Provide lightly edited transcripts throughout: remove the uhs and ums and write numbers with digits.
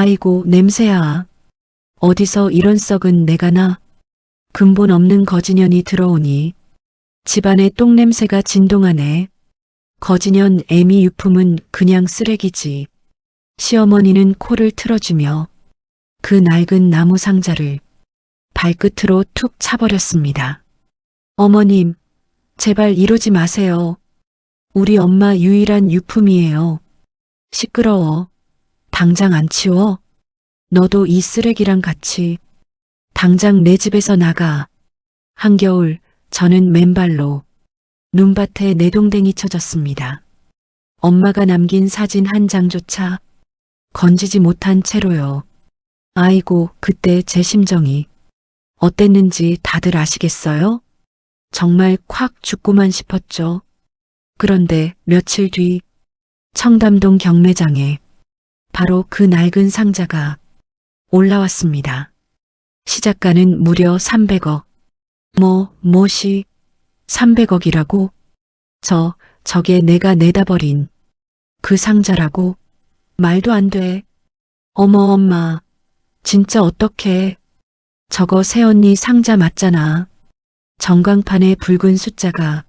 아이고 냄새야. 어디서 이런 썩은 내가 나. 근본 없는 거지년이 들어오니 집안에 똥냄새가 진동하네. 거지년 애미 유품은 그냥 쓰레기지. 시어머니는 코를 틀어주며 그 낡은 나무 상자를 발끝으로 툭 차버렸습니다. 어머님, 제발 이러지 마세요. 우리 엄마 유일한 유품이에요. 시끄러워. 당장 안 치워? 너도 이 쓰레기랑 같이 당장 내 집에서 나가. 한겨울 저는 맨발로 눈밭에 내동댕이 쳐졌습니다. 엄마가 남긴 사진 한 장조차 건지지 못한 채로요. 아이고, 그때 제 심정이 어땠는지 다들 아시겠어요? 정말 콱 죽고만 싶었죠. 그런데 며칠 뒤 청담동 경매장에 바로 그 낡은 상자가 올라왔습니다. 시작가는 무려 300억. 뭐시 300억이라고? 저게 내가 내다버린 그 상자라고? 말도 안 돼. 어머 엄마, 진짜 어떡해. 저거 새언니 상자 맞잖아. 전광판에 붉은 숫자가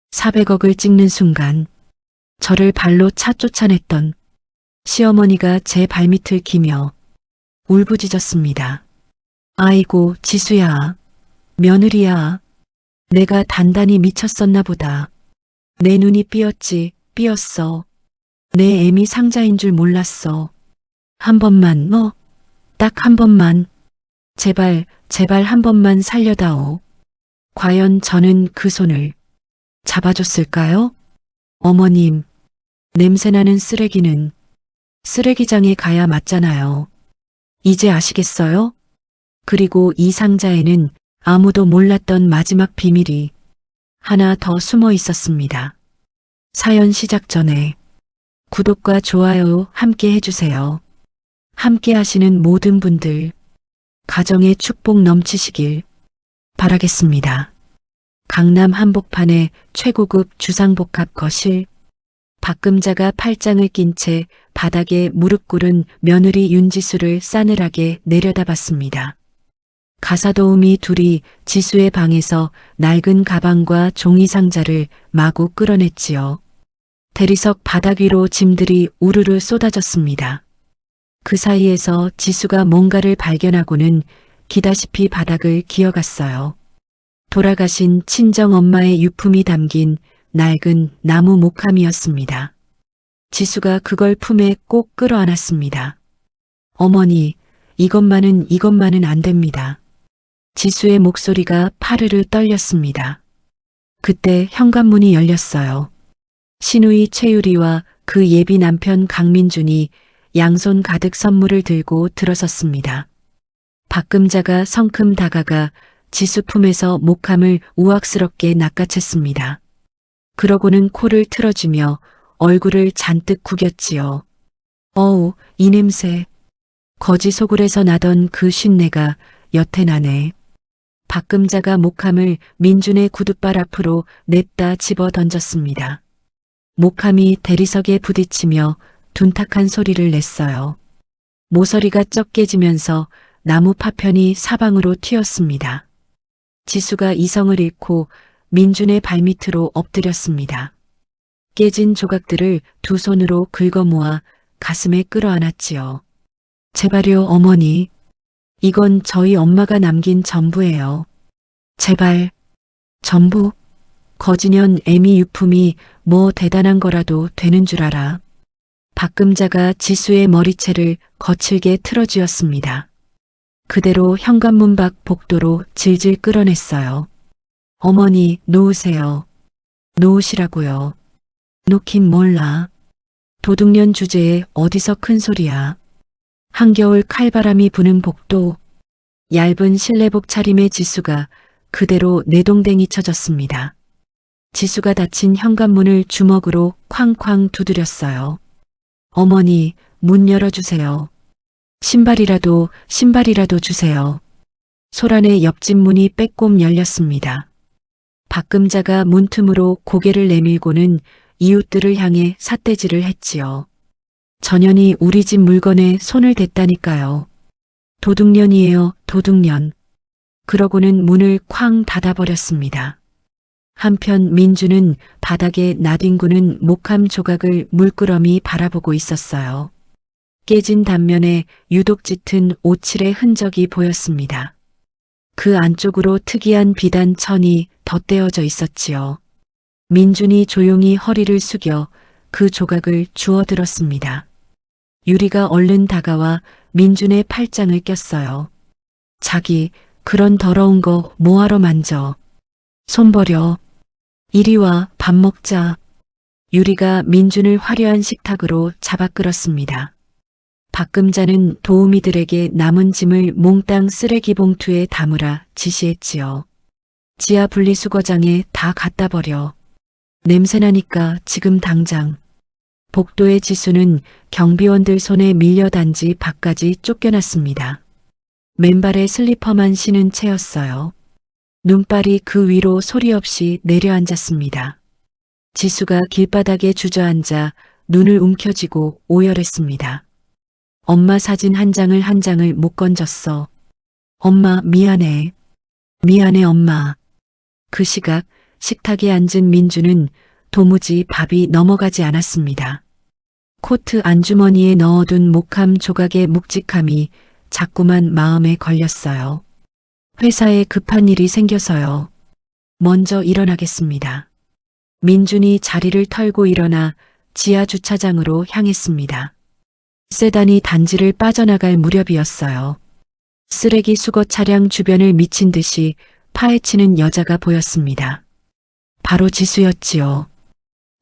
400억을 찍는 순간 저를 발로 차 쫓아냈던 시어머니가 제 발밑을 기며 울부짖었습니다. 아이고 지수야, 며느리야. 내가 단단히 미쳤었나 보다. 내 눈이 삐었어. 내 애미 상자인 줄 몰랐어. 한 번만, 딱 한 번만. 제발 한 번만 살려다오. 과연 저는 그 손을 잡아줬을까요? 어머님, 냄새나는 쓰레기는 쓰레기장에 가야 맞잖아요. 이제 아시겠어요? 그리고 이 상자에는 아무도 몰랐던 마지막 비밀이 하나 더 숨어 있었습니다. 사연 시작 전에 구독과 좋아요 함께 해주세요. 함께 하시는 모든 분들, 가정의 축복 넘치시길 바라겠습니다. 강남 한복판의 최고급 주상복합 거실, 박금자가 팔짱을 낀 채 바닥에 무릎 꿇은 며느리 윤지수를 싸늘하게 내려다봤습니다. 가사도우미 둘이 지수의 방에서 낡은 가방과 종이 상자를 마구 끌어냈지요. 대리석 바닥 위로 짐들이 우르르 쏟아졌습니다. 그 사이에서 지수가 뭔가를 발견하고는 기다시피 바닥을 기어갔어요. 돌아가신 친정엄마의 유품이 담긴 낡은 나무 목함이었습니다. 지수가 그걸 품에 꼭 끌어안았습니다. 어머니, 이것만은 안 됩니다. 지수의 목소리가 파르르 떨렸습니다. 그때 현관문이 열렸어요. 시누이 최유리와 그 예비 남편 강민준이 양손 가득 선물을 들고 들어섰습니다. 박금자가 성큼 다가가 지수 품에서 목함을 우악스럽게 낚아챘습니다. 그러고는 코를 틀어주며 얼굴을 잔뜩 구겼지요. 어우, 이 냄새. 거지 소굴에서 나던 그 쉰내가 여태 나네. 박금자가 목함을 민준의 구둣발 앞으로 냅다 집어 던졌습니다. 목함이 대리석에 부딪히며 둔탁한 소리를 냈어요. 모서리가 쩍 깨지면서 나무 파편이 사방으로 튀었습니다. 지수가 이성을 잃고 민준의 발밑으로 엎드렸습니다. 깨진 조각들을 두 손으로 긁어모아 가슴에 끌어안았지요. 제발요 어머니. 이건 저희 엄마가 남긴 전부예요. 제발. 전부? 거지년 애미 유품이 뭐 대단한 거라도 되는 줄 알아. 박금자가 지수의 머리채를 거칠게 틀어쥐었습니다. 그대로 현관문 밖 복도로 질질 끌어냈어요. 어머니, 놓으세요. 놓으시라고요. 놓긴 몰라. 도둑년 주제에 어디서 큰 소리야. 한겨울 칼바람이 부는 복도, 얇은 실내복 차림의 지수가 그대로 내동댕이 쳐졌습니다. 지수가 닫힌 현관문을 주먹으로 쾅쾅 두드렸어요. 어머니, 문 열어주세요. 신발이라도 주세요. 소란의 옆집 문이 빼꼼 열렸습니다. 박금자가 문틈으로 고개를 내밀고는 이웃들을 향해 삿대질을 했지요. 전현이 우리 집 물건에 손을 댔다니까요. 도둑년이에요, 도둑년. 그러고는 문을 쾅 닫아버렸습니다. 한편 민주는 바닥에 나뒹구는 목함 조각을 물끄러미 바라보고 있었어요. 깨진 단면에 유독 짙은 오칠의 흔적이 보였습니다. 그 안쪽으로 특이한 비단 천이 덧대어져 있었지요. 민준이 조용히 허리를 숙여 그 조각을 주워들었습니다. 유리가 얼른 다가와 민준의 팔짱을 꼈어요. 자기, 그런 더러운 거 뭐하러 만져. 손 버려. 이리 와, 밥 먹자. 유리가 민준을 화려한 식탁으로 잡아 끌었습니다. 박금자는 도우미들에게 남은 짐을 몽땅 쓰레기 봉투에 담으라 지시했지요. 지하 분리수거장에 다 갖다 버려. 냄새나니까 지금 당장. 복도의 지수는 경비원들 손에 밀려단지 밖까지 쫓겨났습니다. 맨발에 슬리퍼만 신은 채였어요. 눈발이 그 위로 소리 없이 내려앉았습니다. 지수가 길바닥에 주저앉아 눈을 움켜쥐고 오열했습니다. 엄마 사진 한 장을 못 건졌어. 엄마 미안해. 미안해 엄마. 그 시각 식탁에 앉은 민주는 도무지 밥이 넘어가지 않았습니다. 코트 안주머니에 넣어둔 목함 조각의 묵직함이 자꾸만 마음에 걸렸어요. 회사에 급한 일이 생겨서요. 먼저 일어나겠습니다. 민준이 자리를 털고 일어나 지하 주차장으로 향했습니다. 세단이 단지를 빠져나갈 무렵이었어요. 쓰레기 수거 차량 주변을 미친 듯이 파헤치는 여자가 보였습니다. 바로 지수였지요.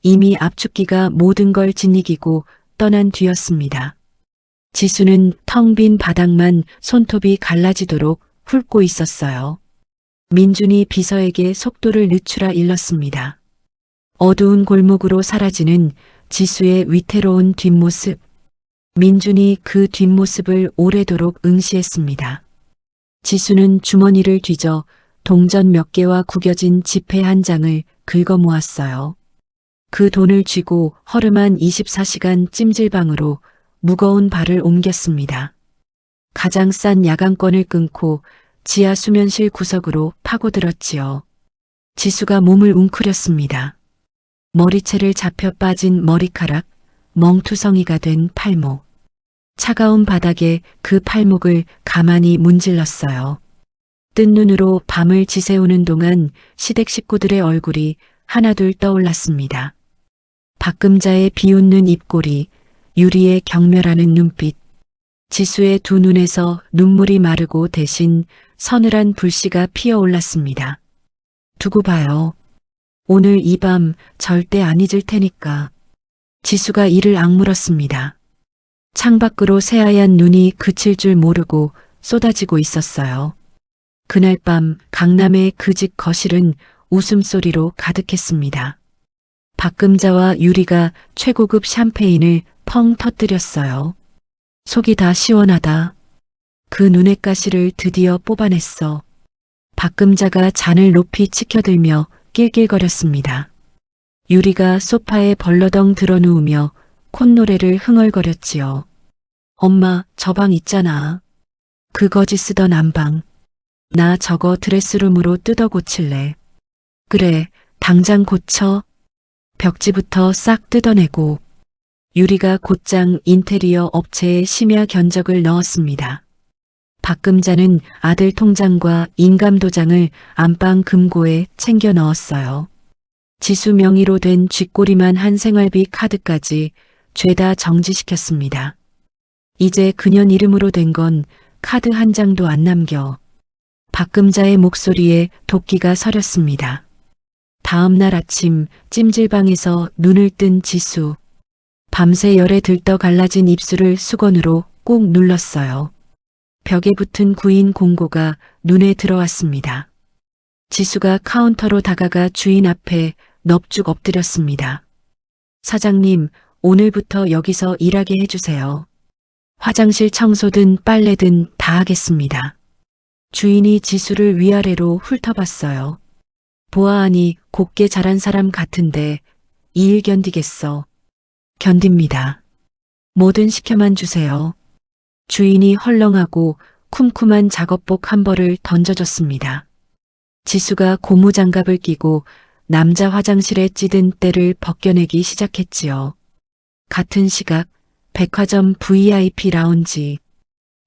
이미 압축기가 모든 걸 짓이기고 떠난 뒤였습니다. 지수는 텅 빈 바닥만 손톱이 갈라지도록 훑고 있었어요. 민준이 비서에게 속도를 늦추라 일렀습니다. 어두운 골목으로 사라지는 지수의 위태로운 뒷모습. 민준이 그 뒷모습을 오래도록 응시했습니다. 지수는 주머니를 뒤져 동전 몇 개와 구겨진 지폐 한 장을 긁어 모았어요. 그 돈을 쥐고 허름한 24시간 찜질방으로 무거운 발을 옮겼습니다. 가장 싼 야간권을 끊고 지하 수면실 구석으로 파고들었지요. 지수가 몸을 웅크렸습니다. 머리채를 잡혀 빠진 머리카락, 멍투성이가 된 팔목. 차가운 바닥에 그 팔목을 가만히 문질렀어요. 뜬 눈으로 밤을 지새우는 동안 시댁 식구들의 얼굴이 하나둘 떠올랐습니다. 박금자의 비웃는 입꼬리, 유리의 경멸하는 눈빛, 지수의 두 눈에서 눈물이 마르고 대신 서늘한 불씨가 피어올랐습니다. 두고 봐요. 오늘 이 밤 절대 안 잊을 테니까. 지수가 이를 악물었습니다. 창밖으로 새하얀 눈이 그칠 줄 모르고 쏟아지고 있었어요. 그날 밤 강남의 그 집 거실은 웃음소리로 가득했습니다. 박금자와 유리가 최고급 샴페인을 펑 터뜨렸어요. 속이 다 시원하다. 그 눈의 가시를 드디어 뽑아냈어. 박금자가 잔을 높이 치켜들며 낄낄거렸습니다. 유리가 소파에 벌러덩 드러누우며 콧노래를 흥얼거렸지요. 엄마, 저 방 있잖아. 그 거지 쓰던 안방. 나 저거 드레스룸으로 뜯어 고칠래. 그래, 당장 고쳐. 벽지부터 싹 뜯어내고. 유리가 곧장 인테리어 업체에 심야 견적을 넣었습니다. 박금자는 아들 통장과 인감도장을 안방 금고에 챙겨 넣었어요. 지수 명의로 된 쥐꼬리만 한 생활비 카드까지 죄다 정지시켰습니다. 이제 그년 이름으로 된 건 카드 한 장도 안 남겨. 박금자의 목소리에 도끼가 서렸습니다. 다음 날 아침 찜질방에서 눈을 뜬 지수. 밤새 열에 들떠 갈라진 입술을 수건으로 꾹 눌렀어요. 벽에 붙은 구인 공고가 눈에 들어왔습니다. 지수가 카운터로 다가가 주인 앞에 넙죽 엎드렸습니다. 사장님, 오늘부터 여기서 일하게 해주세요. 화장실 청소든 빨래든 다 하겠습니다. 주인이 지수를 위아래로 훑어봤어요. 보아하니 곱게 자란 사람 같은데 이 일 견디겠어. 견딥니다. 뭐든 시켜만 주세요. 주인이 헐렁하고 쿰쿰한 작업복 한 벌을 던져줬습니다. 지수가 고무장갑을 끼고 남자 화장실에 찌든 때를 벗겨내기 시작했지요. 같은 시각 백화점 VIP 라운지.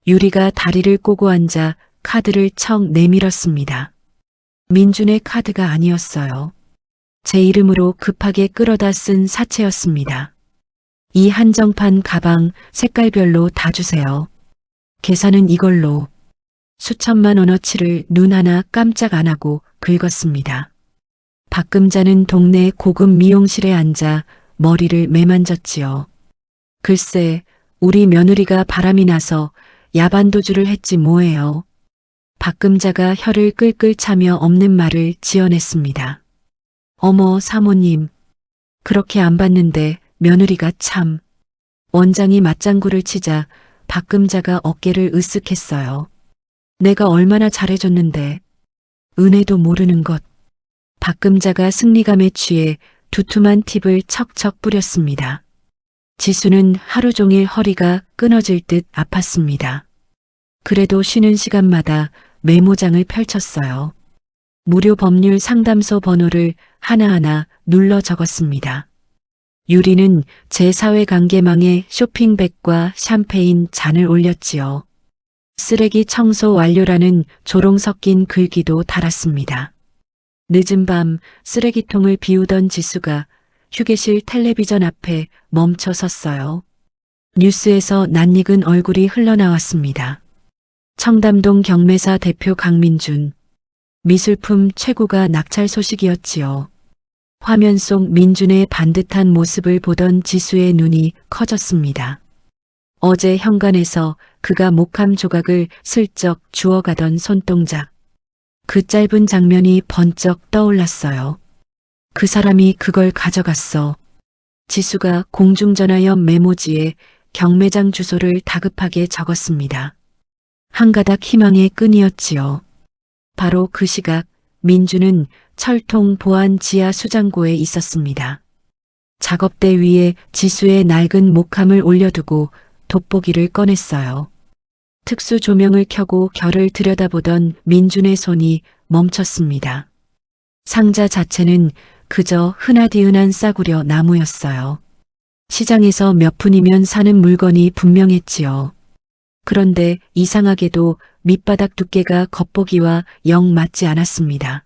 유리가 다리를 꼬고 앉아 카드를 척 내밀었습니다. 민준의 카드가 아니었어요. 제 이름으로 급하게 끌어다 쓴 사채였습니다. 이 한정판 가방 색깔별로 다 주세요. 계산은 이걸로. 수천만 원어치를 눈 하나 깜짝 안 하고 긁었습니다. 박금자는 동네 고급 미용실에 앉아 머리를 매만졌지요. 글쎄, 우리 며느리가 바람이 나서 야반도주를 했지 뭐예요. 박금자가 혀를 끌끌 차며 없는 말을 지어냈습니다. 어머 사모님, 그렇게 안 봤는데 며느리가 참. 원장이 맞장구를 치자 박금자가 어깨를 으쓱했어요. 내가 얼마나 잘해줬는데. 은혜도 모르는 것. 박금자가 승리감에 취해 두툼한 팁을 척척 뿌렸습니다. 지수는 하루 종일 허리가 끊어질 듯 아팠습니다. 그래도 쉬는 시간마다 메모장을 펼쳤어요. 무료 법률 상담소 번호를 하나하나 눌러 적었습니다. 유리는 제 사회관계망에 쇼핑백과 샴페인 잔을 올렸지요. 쓰레기 청소 완료라는 조롱 섞인 글귀도 달았습니다. 늦은 밤 쓰레기통을 비우던 지수가 휴게실 텔레비전 앞에 멈춰 섰어요. 뉴스에서 낯익은 얼굴이 흘러나왔습니다. 청담동 경매사 대표 강민준. 미술품 최고가 낙찰 소식이었지요. 화면 속 민준의 반듯한 모습을 보던 지수의 눈이 커졌습니다. 어제 현관에서 그가 목함 조각을 슬쩍 주워가던 손동작. 그 짧은 장면이 번쩍 떠올랐어요. 그 사람이 그걸 가져갔어. 지수가 공중전화염 메모지에 경매장 주소를 다급하게 적었습니다. 한 가닥 희망의 끈이었지요. 바로 그 시각 민주는 철통 보안 지하 수장고에 있었습니다. 작업대 위에 지수의 낡은 목함을 올려두고 돋보기를 꺼냈어요. 특수 조명을 켜고 결을 들여다보던 민준의 손이 멈췄습니다. 상자 자체는 그저 흔하디흔한 싸구려 나무였어요. 시장에서 몇 푼이면 사는 물건이 분명했지요. 그런데 이상하게도 밑바닥 두께가 겉보기와 영 맞지 않았습니다.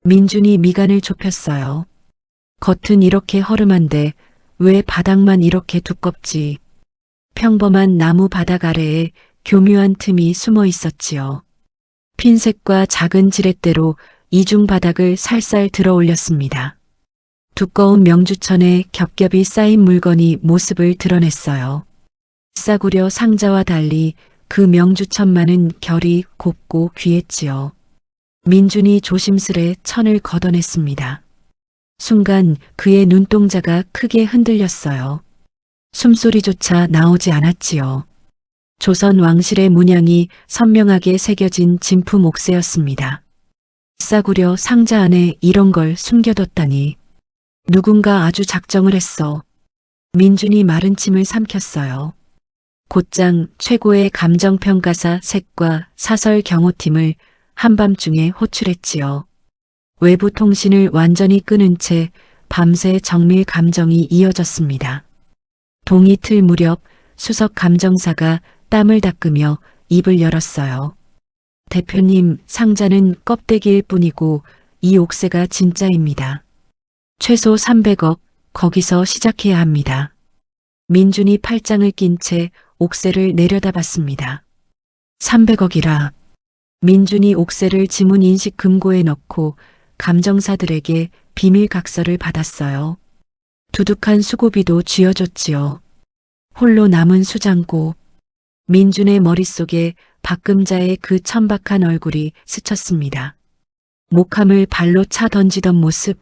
민준이 미간을 좁혔어요. 겉은 이렇게 허름한데 왜 바닥만 이렇게 두껍지? 평범한 나무 바닥 아래에 교묘한 틈이 숨어 있었지요. 핀셋과 작은 지렛대로 이중 바닥을 살살 들어 올렸습니다. 두꺼운 명주천에 겹겹이 쌓인 물건이 모습을 드러냈어요. 싸구려 상자와 달리 그 명주천만은 결이 곱고 귀했지요. 민준이 조심스레 천을 걷어냈습니다. 순간 그의 눈동자가 크게 흔들렸어요. 숨소리조차 나오지 않았지요. 조선 왕실의 문양이 선명하게 새겨진 진품 옥새였습니다. 싸구려 상자 안에 이런 걸 숨겨뒀다니. 누군가 아주 작정을 했어. 민준이 마른 침을 삼켰어요. 곧장 최고의 감정평가사 색과 사설 경호팀을 한밤중에 호출했지요. 외부 통신을 완전히 끊은 채 밤새 정밀 감정이 이어졌습니다. 동이틀 무렵 수석 감정사가 땀을 닦으며 입을 열었어요. 대표님, 상자는 껍데기일 뿐이고 이 옥새가 진짜입니다. 최소 300억, 거기서 시작해야 합니다. 민준이 팔짱을 낀 채 옥새를 내려다봤습니다. 300억이라. 민준이 옥새를 지문 인식 금고에 넣고 감정사들에게 비밀 각서를 받았어요. 두둑한 수고비도 쥐어줬지요. 홀로 남은 수장고. 민준의 머릿속에 박금자의 그 천박한 얼굴이 스쳤습니다. 목함을 발로 차 던지던 모습.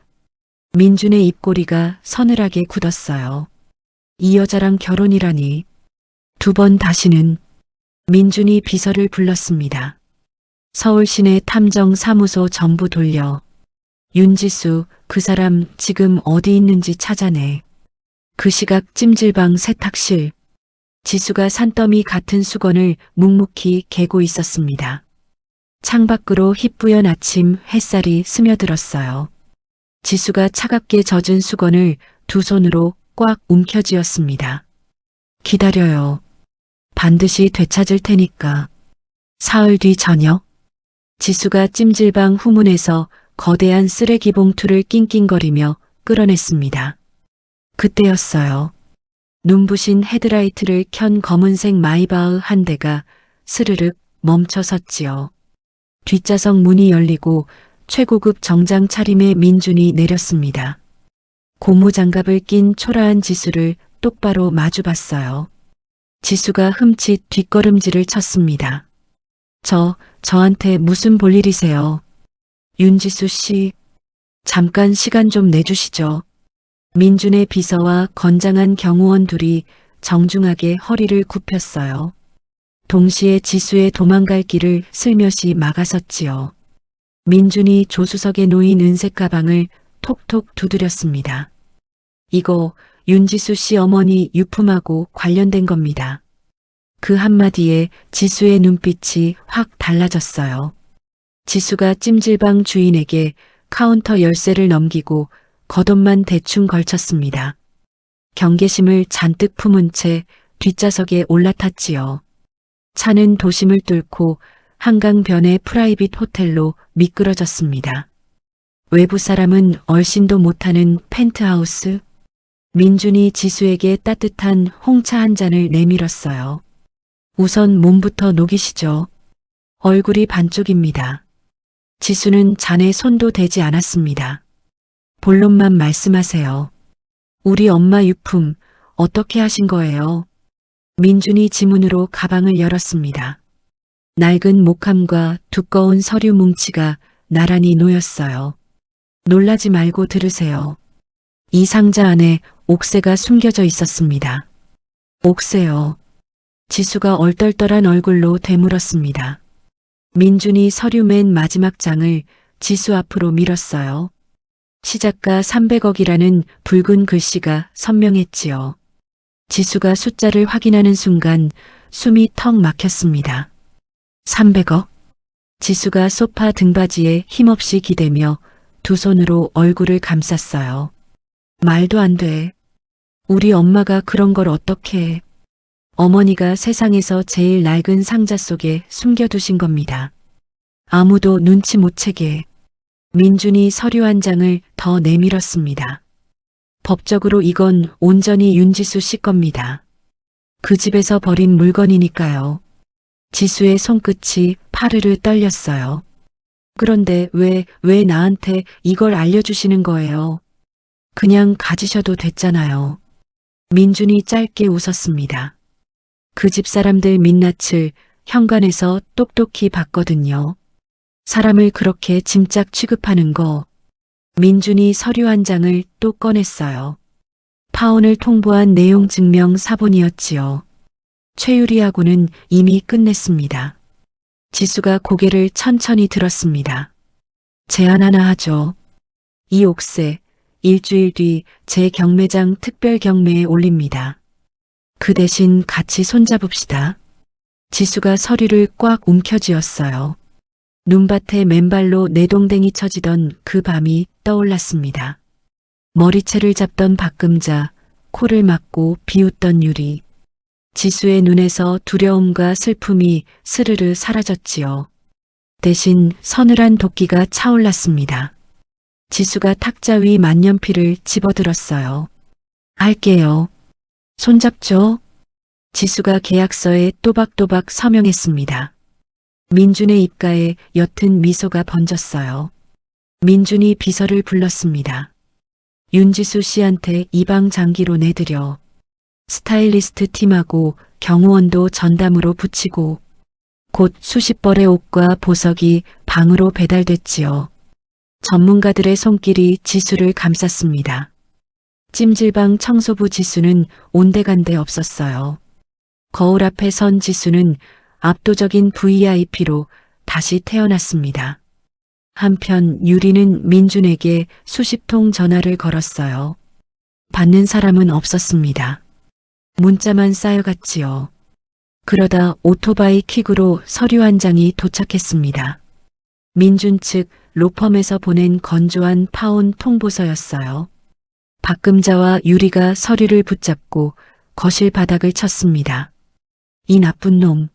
민준의 입꼬리가 서늘하게 굳었어요. 이 여자랑 결혼이라니. 두 번 다시는. 민준이 비서를 불렀습니다. 서울시내 탐정사무소 전부 돌려. 윤지수, 그 사람 지금 어디 있는지 찾아내. 그 시각 찜질방 세탁실. 지수가 산더미 같은 수건을 묵묵히 개고 있었습니다. 창밖으로 희뿌연 아침 햇살이 스며들었어요. 지수가 차갑게 젖은 수건을 두 손으로 꽉 움켜쥐었습니다. 기다려요. 반드시 되찾을 테니까. 사흘 뒤 저녁, 지수가 찜질방 후문에서 거대한 쓰레기 봉투를 낑낑거리며 끌어냈습니다. 그때였어요. 눈부신 헤드라이트를 켠 검은색 마이바흐 한 대가 스르륵 멈춰 섰지요. 뒷좌석 문이 열리고 최고급 정장 차림의 민준이 내렸습니다. 고무장갑을 낀 초라한 지수를 똑바로 마주봤어요. 지수가 흠칫 뒷걸음질을 쳤습니다. 저한테 무슨 볼일이세요? 윤지수 씨, 잠깐 시간 좀 내주시죠. 민준의 비서와 건장한 경호원 둘이 정중하게 허리를 굽혔어요. 동시에 지수의 도망갈 길을 슬며시 막아섰지요. 민준이 조수석에 놓인 은색 가방을 톡톡 두드렸습니다. 이거 윤지수 씨 어머니 유품하고 관련된 겁니다. 그 한마디에 지수의 눈빛이 확 달라졌어요. 지수가 찜질방 주인에게 카운터 열쇠를 넘기고 겉옷만 대충 걸쳤습니다. 경계심을 잔뜩 품은 채 뒷좌석에 올라탔지요. 차는 도심을 뚫고 한강변의 프라이빗 호텔로 미끄러졌습니다. 외부 사람은 얼씬도 못하는 펜트하우스. 민준이 지수에게 따뜻한 홍차 한 잔을 내밀었어요. 우선 몸부터 녹이시죠. 얼굴이 반쪽입니다. 지수는 잔에 손도 대지 않았습니다. 본론만 말씀하세요. 우리 엄마 유품 어떻게 하신 거예요? 민준이 지문으로 가방을 열었습니다. 낡은 목함과 두꺼운 서류 뭉치가 나란히 놓였어요. 놀라지 말고 들으세요. 이 상자 안에 옥새가 숨겨져 있었습니다. 옥새요. 지수가 얼떨떨한 얼굴로 되물었습니다. 민준이 서류 맨 마지막 장을 지수 앞으로 밀었어요. 시작가 300억이라는 붉은 글씨가 선명했지요. 지수가 숫자를 확인하는 순간 숨이 턱 막혔습니다. 300억? 지수가 소파 등받이에 힘없이 기대며 두 손으로 얼굴을 감쌌어요. 말도 안 돼. 우리 엄마가 그런 걸 어떻게 해. 어머니가 세상에서 제일 낡은 상자 속에 숨겨두신 겁니다. 아무도 눈치 못 채게. 민준이 서류 한 장을 더 내밀었습니다. 법적으로 이건 온전히 윤지수 씨 겁니다. 그 집에서 버린 물건이니까요. 지수의 손끝이 파르르 떨렸어요. 그런데 왜 나한테 이걸 알려주시는 거예요? 그냥 가지셔도 됐잖아요. 민준이 짧게 웃었습니다. 그 집 사람들 민낯을 현관에서 똑똑히 봤거든요. 사람을 그렇게 짐짝 취급하는 거. 민준이 서류 한 장을 또 꺼냈어요. 파혼을 통보한 내용 증명 사본이었지요. 최유리하고는 이미 끝냈습니다. 지수가 고개를 천천히 들었습니다. 제안 하나 하죠. 이 옥새 일주일 뒤 제 경매장 특별 경매에 올립니다. 그 대신 같이 손잡읍시다. 지수가 서류를 꽉 움켜쥐었어요. 눈밭에 맨발로 내동댕이 쳐지던 그 밤이 떠올랐습니다. 머리채를 잡던 박금자, 코를 막고 비웃던 유리. 지수의 눈에서 두려움과 슬픔이 스르르 사라졌지요. 대신 서늘한 도끼가 차올랐습니다. 지수가 탁자 위 만년필을 집어들었어요. 할게요. 손잡죠? 지수가 계약서에 또박또박 서명했습니다. 민준의 입가에 옅은 미소가 번졌어요. 민준이 비서를 불렀습니다. 윤지수 씨한테 이방 장기로 내드려. 스타일리스트 팀하고 경호원도 전담으로 붙이고 곧 수십 벌의 옷과 보석이 방으로 배달됐지요. 전문가들의 손길이 지수를 감쌌습니다. 찜질방 청소부 지수는 온데간데 없었어요. 거울 앞에 선 지수는 압도적인 VIP로 다시 태어났습니다. 한편 유리는 민준에게 수십 통 전화를 걸었어요. 받는 사람은 없었습니다. 문자만 쌓여갔지요. 그러다 오토바이 퀵으로 서류 한 장이 도착했습니다. 민준 측 로펌에서 보낸 건조한 파혼 통보서였어요. 박금자와 유리가 서류를 붙잡고 거실 바닥을 쳤습니다. 이 나쁜 놈.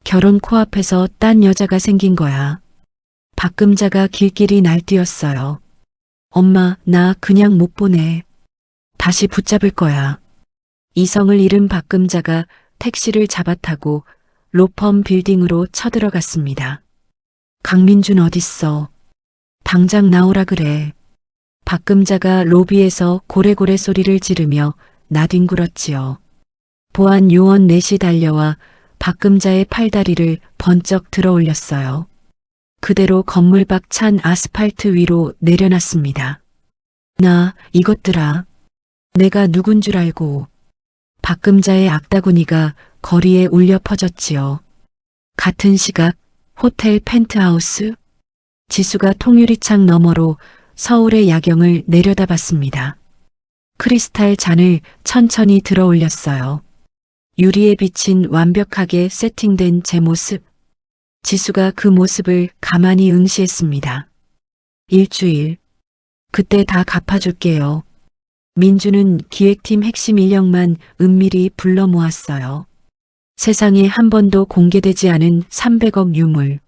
결혼 코앞에서 딴 여자가 생긴 거야. 박금자가 길길이 날뛰었어요. 엄마, 나 그냥 못 보내. 다시 붙잡을 거야. 이성을 잃은 박금자가 택시를 잡아타고 로펌 빌딩으로 쳐들어갔습니다. 강민준 어딨어? 당장 나오라 그래. 박금자가 로비에서 고래고래 소리를 지르며 나뒹굴었지요. 보안 요원 넷이 달려와 박금자의 팔다리를 번쩍 들어 올렸어요. 그대로 건물 밖 찬 아스팔트 위로 내려놨습니다. 나 이것들아. 내가 누군 줄 알고. 박금자의 악다구니가 거리에 울려 퍼졌지요. 같은 시각 호텔 펜트하우스. 지수가 통유리창 너머로 서울의 야경을 내려다봤습니다. 크리스탈 잔을 천천히 들어 올렸어요. 유리에 비친 완벽하게 세팅된 제 모습. 지수가 그 모습을 가만히 응시했습니다. 일주일. 그때 다 갚아줄게요. 민주는 기획팀 핵심 인력만 은밀히 불러 모았어요. 세상에 한 번도 공개되지 않은 300억 유물.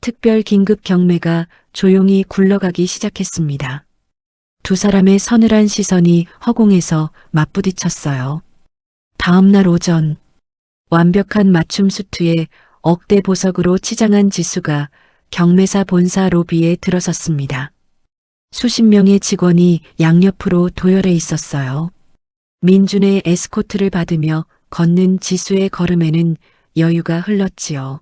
특별 긴급 경매가 조용히 굴러가기 시작했습니다. 두 사람의 서늘한 시선이 허공에서 맞부딪혔어요. 다음 날 오전, 완벽한 맞춤 수트에 억대 보석으로 치장한 지수가 경매사 본사 로비에 들어섰습니다. 수십 명의 직원이 양옆으로 도열해 있었어요. 민준의 에스코트를 받으며 걷는 지수의 걸음에는 여유가 흘렀지요.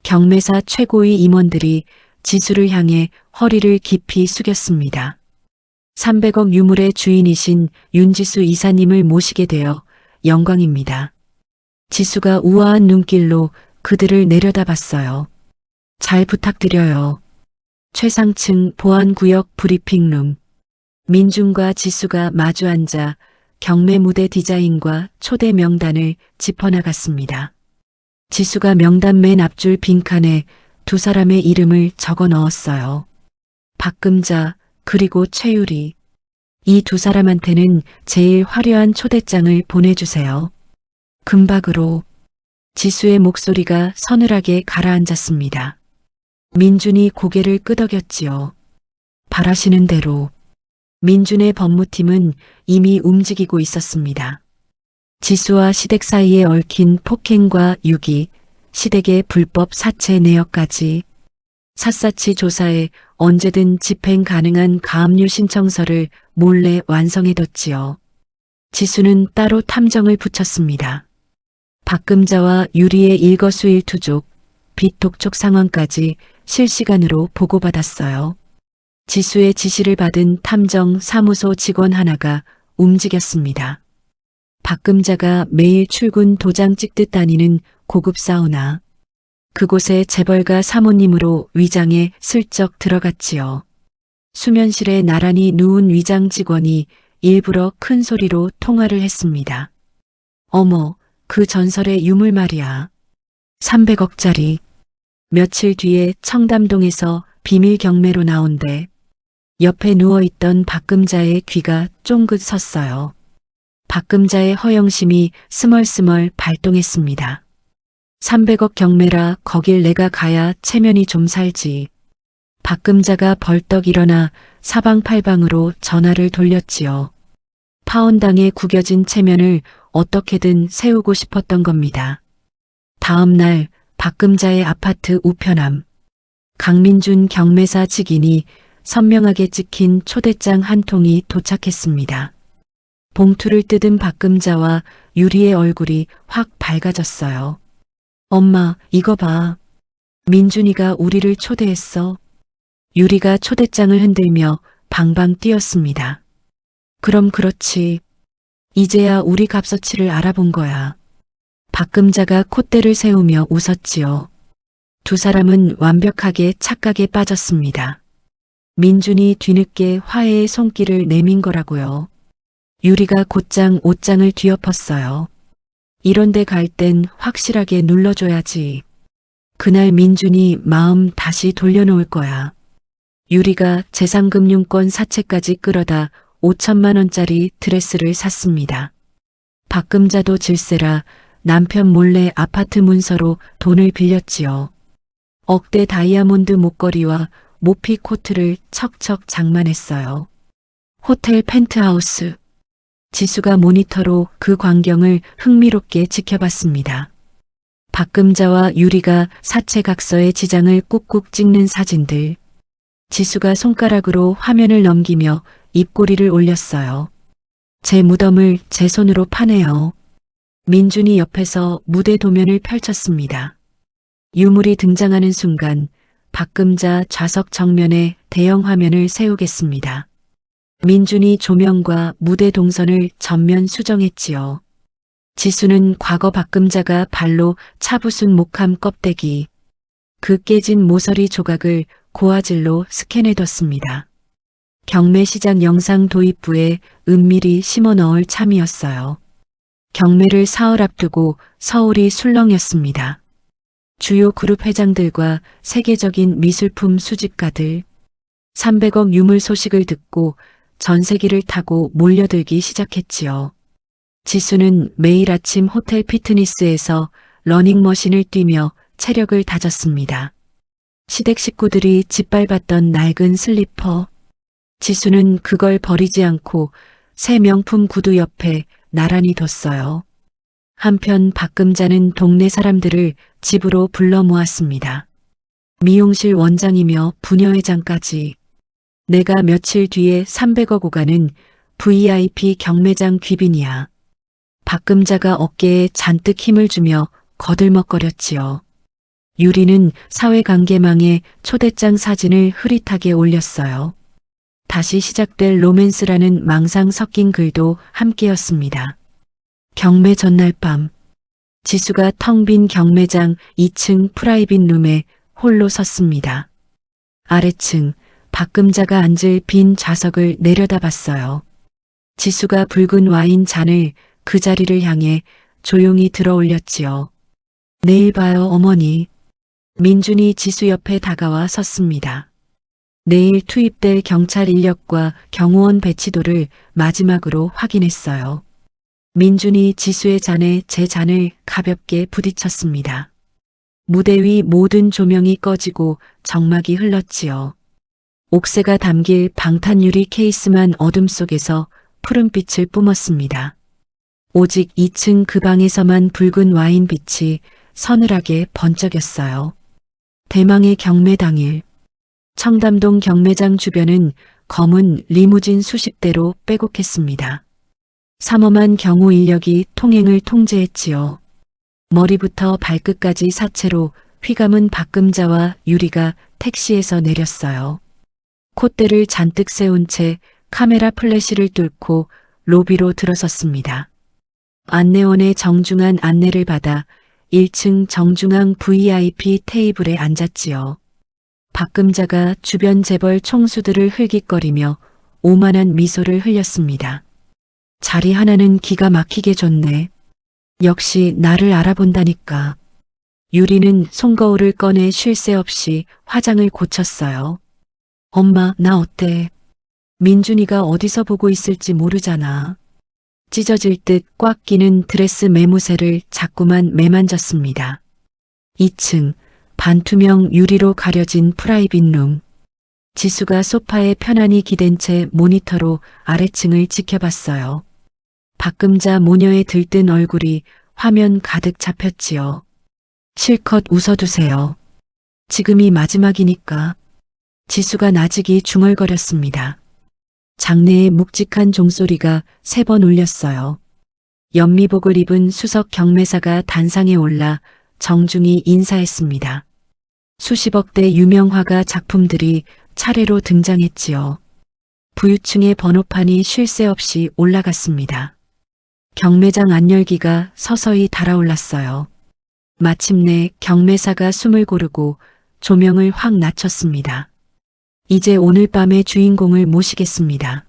경매사 최고위 임원들이 지수를 향해 허리를 깊이 숙였습니다. 300억 유물의 주인이신 윤지수 이사님을 모시게 되어 영광입니다. 지수가 우아한 눈길로 그들을 내려다봤어요. 잘 부탁드려요. 최상층 보안구역 브리핑룸. 민준과 지수가 마주 앉아 경매 무대 디자인과 초대 명단을 짚어나갔습니다. 지수가 명단 맨 앞줄 빈칸에 두 사람의 이름을 적어 넣었어요. 박금자 그리고 최유리. 이 두 사람한테는 제일 화려한 초대장을 보내주세요. 금박으로. 지수의 목소리가 서늘하게 가라앉았습니다. 민준이 고개를 끄덕였지요. 바라시는 대로. 민준의 법무팀은 이미 움직이고 있었습니다. 지수와 시댁 사이에 얽힌 폭행과 유기, 시댁의 불법 사채 내역까지 샅샅이 조사해 언제든 집행 가능한 가압류 신청서를 몰래 완성해뒀지요. 지수는 따로 탐정을 붙였습니다. 박금자와 유리의 일거수일투족, 빚독촉 상황까지 실시간으로 보고받았어요. 지수의 지시를 받은 탐정 사무소 직원 하나가 움직였습니다. 박금자가 매일 출근 도장 찍듯 다니는 고급 사우나. 그곳에 재벌가 사모님으로 위장에 슬쩍 들어갔지요. 수면실에 나란히 누운 위장 직원이 일부러 큰 소리로 통화를 했습니다. 어머, 그 전설의 유물 말이야. 300억짜리. 며칠 뒤에 청담동에서 비밀 경매로 나온대. 옆에 누워있던 박금자의 귀가 쫑긋 섰어요. 박금자의 허영심이 스멀스멀 발동했습니다. 300억 경매라 거길 내가 가야 체면이 좀 살지. 박금자가 벌떡 일어나 사방팔방으로 전화를 돌렸지요. 파혼당에 구겨진 체면을 어떻게든 세우고 싶었던 겁니다. 다음 날 박금자의 아파트 우편함. 강민준 경매사 직인이 선명하게 찍힌 초대장 한 통이 도착했습니다. 봉투를 뜯은 박금자와 유리의 얼굴이 확 밝아졌어요. 엄마, 이거 봐. 민준이가 우리를 초대했어. 유리가 초대장을 흔들며 방방 뛰었습니다. 그럼 그렇지. 이제야 우리 값어치를 알아본 거야. 박금자가 콧대를 세우며 웃었지요. 두 사람은 완벽하게 착각에 빠졌습니다. 민준이 뒤늦게 화해의 손길을 내민 거라고요. 유리가 곧장 옷장을 뒤엎었어요. 이런데 갈 땐 확실하게 눌러줘야지. 그날 민준이 마음 다시 돌려놓을 거야. 유리가 재산금융권 사채까지 끌어다 5천만 원짜리 드레스를 샀습니다. 박금자도 질세라 남편 몰래 아파트 문서로 돈을 빌렸지요. 억대 다이아몬드 목걸이와 모피 코트를 척척 장만했어요. 호텔 펜트하우스. 지수가 모니터로 그 광경을 흥미롭게 지켜봤습니다. 박금자와 유리가 사채각서에 지장을 꾹꾹 찍는 사진들. 지수가 손가락으로 화면을 넘기며 입꼬리를 올렸어요. 제 무덤을 제 손으로 파네요. 민준이 옆에서 무대 도면을 펼쳤습니다. 유물이 등장하는 순간 박금자 좌석 정면에 대형 화면을 세우겠습니다. 민준이 조명과 무대 동선을 전면 수정했지요. 지수는 과거 박금자가 발로 차부순 목함 껍데기, 그 깨진 모서리 조각을 고화질로 스캔해뒀습니다. 경매시장 영상 도입부에 은밀히 심어 넣을 참이었어요. 경매를 사흘 앞두고 서울이 술렁였습니다. 주요 그룹 회장들과 세계적인 미술품 수집가들, 300억 유물 소식을 듣고 전세기를 타고 몰려들기 시작했지요. 지수는 매일 아침 호텔 피트니스에서 러닝머신을 뛰며 체력을 다졌습니다. 시댁 식구들이 짓밟았던 낡은 슬리퍼. 지수는 그걸 버리지 않고 새 명품 구두 옆에 나란히 뒀어요. 한편 박금자는 동네 사람들을 집으로 불러 모았습니다. 미용실 원장이며 부녀회장까지. 내가 며칠 뒤에 300억 오가는 VIP 경매장 귀빈이야. 박금자가 어깨에 잔뜩 힘을 주며 거들먹거렸지요. 유리는 사회관계망에 초대장 사진을 흐릿하게 올렸어요. 다시 시작될 로맨스라는 망상 섞인 글도 함께였습니다. 경매 전날 밤, 지수가 텅 빈 경매장 2층 프라이빗 룸에 홀로 섰습니다. 아래층, 박금자가 앉을 빈 좌석을 내려다봤어요. 지수가 붉은 와인 잔을 그 자리를 향해 조용히 들어 올렸지요. 내일 봐요, 어머니. 민준이 지수 옆에 다가와 섰습니다. 내일 투입될 경찰 인력과 경호원 배치도를 마지막으로 확인했어요. 민준이 지수의 잔에 제 잔을 가볍게 부딪혔습니다. 무대 위 모든 조명이 꺼지고 정막이 흘렀지요. 옥새가 담길 방탄유리 케이스만 어둠 속에서 푸른빛을 뿜었습니다. 오직 2층 그 방에서만 붉은 와인빛이 서늘하게 번쩍였어요. 대망의 경매 당일, 청담동 경매장 주변은 검은 리무진 수십 대로 빼곡했습니다. 삼엄한 경호 인력이 통행을 통제했지요. 머리부터 발끝까지 사체로 휘감은 박금자와 유리가 택시에서 내렸어요. 콧대를 잔뜩 세운 채 카메라 플래시를 뚫고 로비로 들어섰습니다. 안내원의 정중한 안내를 받아 1층 정중앙 VIP 테이블에 앉았지요. 박금자가 주변 재벌 총수들을 흘깃거리며 오만한 미소를 흘렸습니다. 자리 하나는 기가 막히게 좋네. 역시 나를 알아본다니까. 유리는 손거울을 꺼내 쉴 새 없이 화장을 고쳤어요. 엄마, 나 어때? 민준이가 어디서 보고 있을지 모르잖아. 찢어질 듯 꽉 끼는 드레스 매무새를 자꾸만 매만졌습니다. 2층, 반투명 유리로 가려진 프라이빗 룸. 지수가 소파에 편안히 기댄 채 모니터로 아래층을 지켜봤어요. 박금자 모녀의 들뜬 얼굴이 화면 가득 잡혔지요. 실컷 웃어두세요. 지금이 마지막이니까. 지수가 나직이 중얼거렸습니다. 장내의 묵직한 종소리가 3번 울렸어요. 연미복을 입은 수석 경매사가 단상에 올라 정중히 인사했습니다. 수십억대 유명화가 작품들이 차례로 등장했지요. 부유층의 번호판이 쉴 새 없이 올라갔습니다. 경매장 안열기가 서서히 달아올랐어요. 마침내 경매사가 숨을 고르고 조명을 확 낮췄습니다. 이제 오늘 밤의 주인공을 모시겠습니다.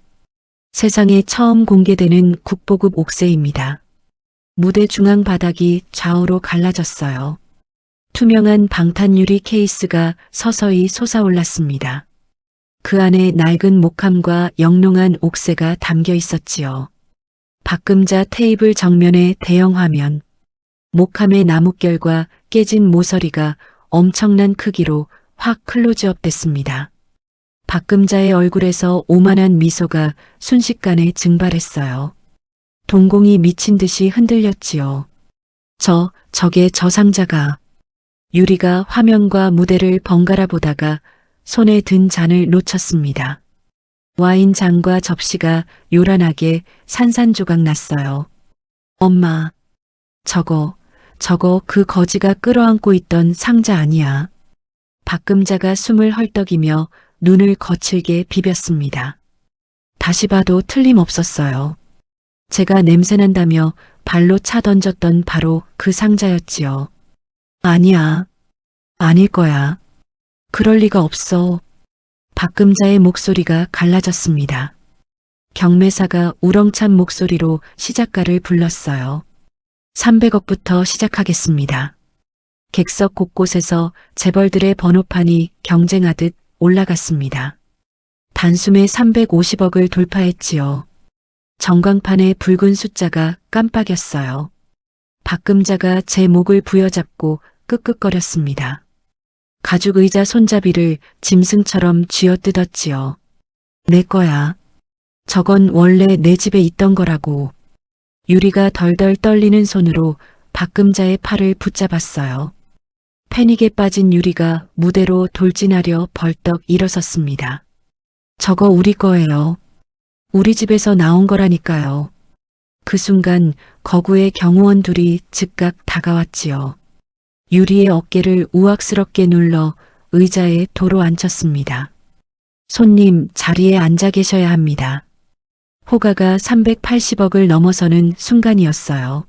세상에 처음 공개되는 국보급 옥새입니다. 무대 중앙 바닥이 좌우로 갈라졌어요. 투명한 방탄유리 케이스가 서서히 솟아올랐습니다. 그 안에 낡은 목함과 영롱한 옥새가 담겨 있었지요. 박금자 테이블 정면의 대형 화면, 목함의 나뭇결과 깨진 모서리가 엄청난 크기로 확 클로즈업 됐습니다. 박금자의 얼굴에서 오만한 미소가 순식간에 증발했어요. 동공이 미친 듯이 흔들렸지요. 저게 저 상자가. 유리가 화면과 무대를 번갈아 보다가 손에 든 잔을 놓쳤습니다. 와인 잔과 접시가 요란하게 산산조각 났어요. 엄마, 저거 그 거지가 끌어안고 있던 상자 아니야. 박금자가 숨을 헐떡이며 눈을 거칠게 비볐습니다. 다시 봐도 틀림없었어요. 제가 냄새난다며 발로 차 던졌던 바로 그 상자였지요. 아니야. 아닐 거야. 그럴 리가 없어. 박금자의 목소리가 갈라졌습니다. 경매사가 우렁찬 목소리로 시작가를 불렀어요. 300억부터 시작하겠습니다. 객석 곳곳에서 재벌들의 번호판이 경쟁하듯 올라갔습니다. 단숨에 350억을 돌파했지요. 전광판의 붉은 숫자가 깜빡였어요. 박금자가 제 목을 부여잡고 끄끄거렸습니다. 가죽 의자 손잡이를 짐승처럼 쥐어뜯었지요. 내 거야. 저건 원래 내 집에 있던 거라고. 유리가 덜덜 떨리는 손으로 박금자의 팔을 붙잡았어요. 패닉에 빠진 유리가 무대로 돌진하려 벌떡 일어섰습니다. 저거 우리 거예요. 우리 집에서 나온 거라니까요. 그 순간 거구의 경호원 둘이 즉각 다가왔지요. 유리의 어깨를 우악스럽게 눌러 의자에 도로 앉혔습니다. 손님, 자리에 앉아 계셔야 합니다. 호가가 380억을 넘어서는 순간이었어요.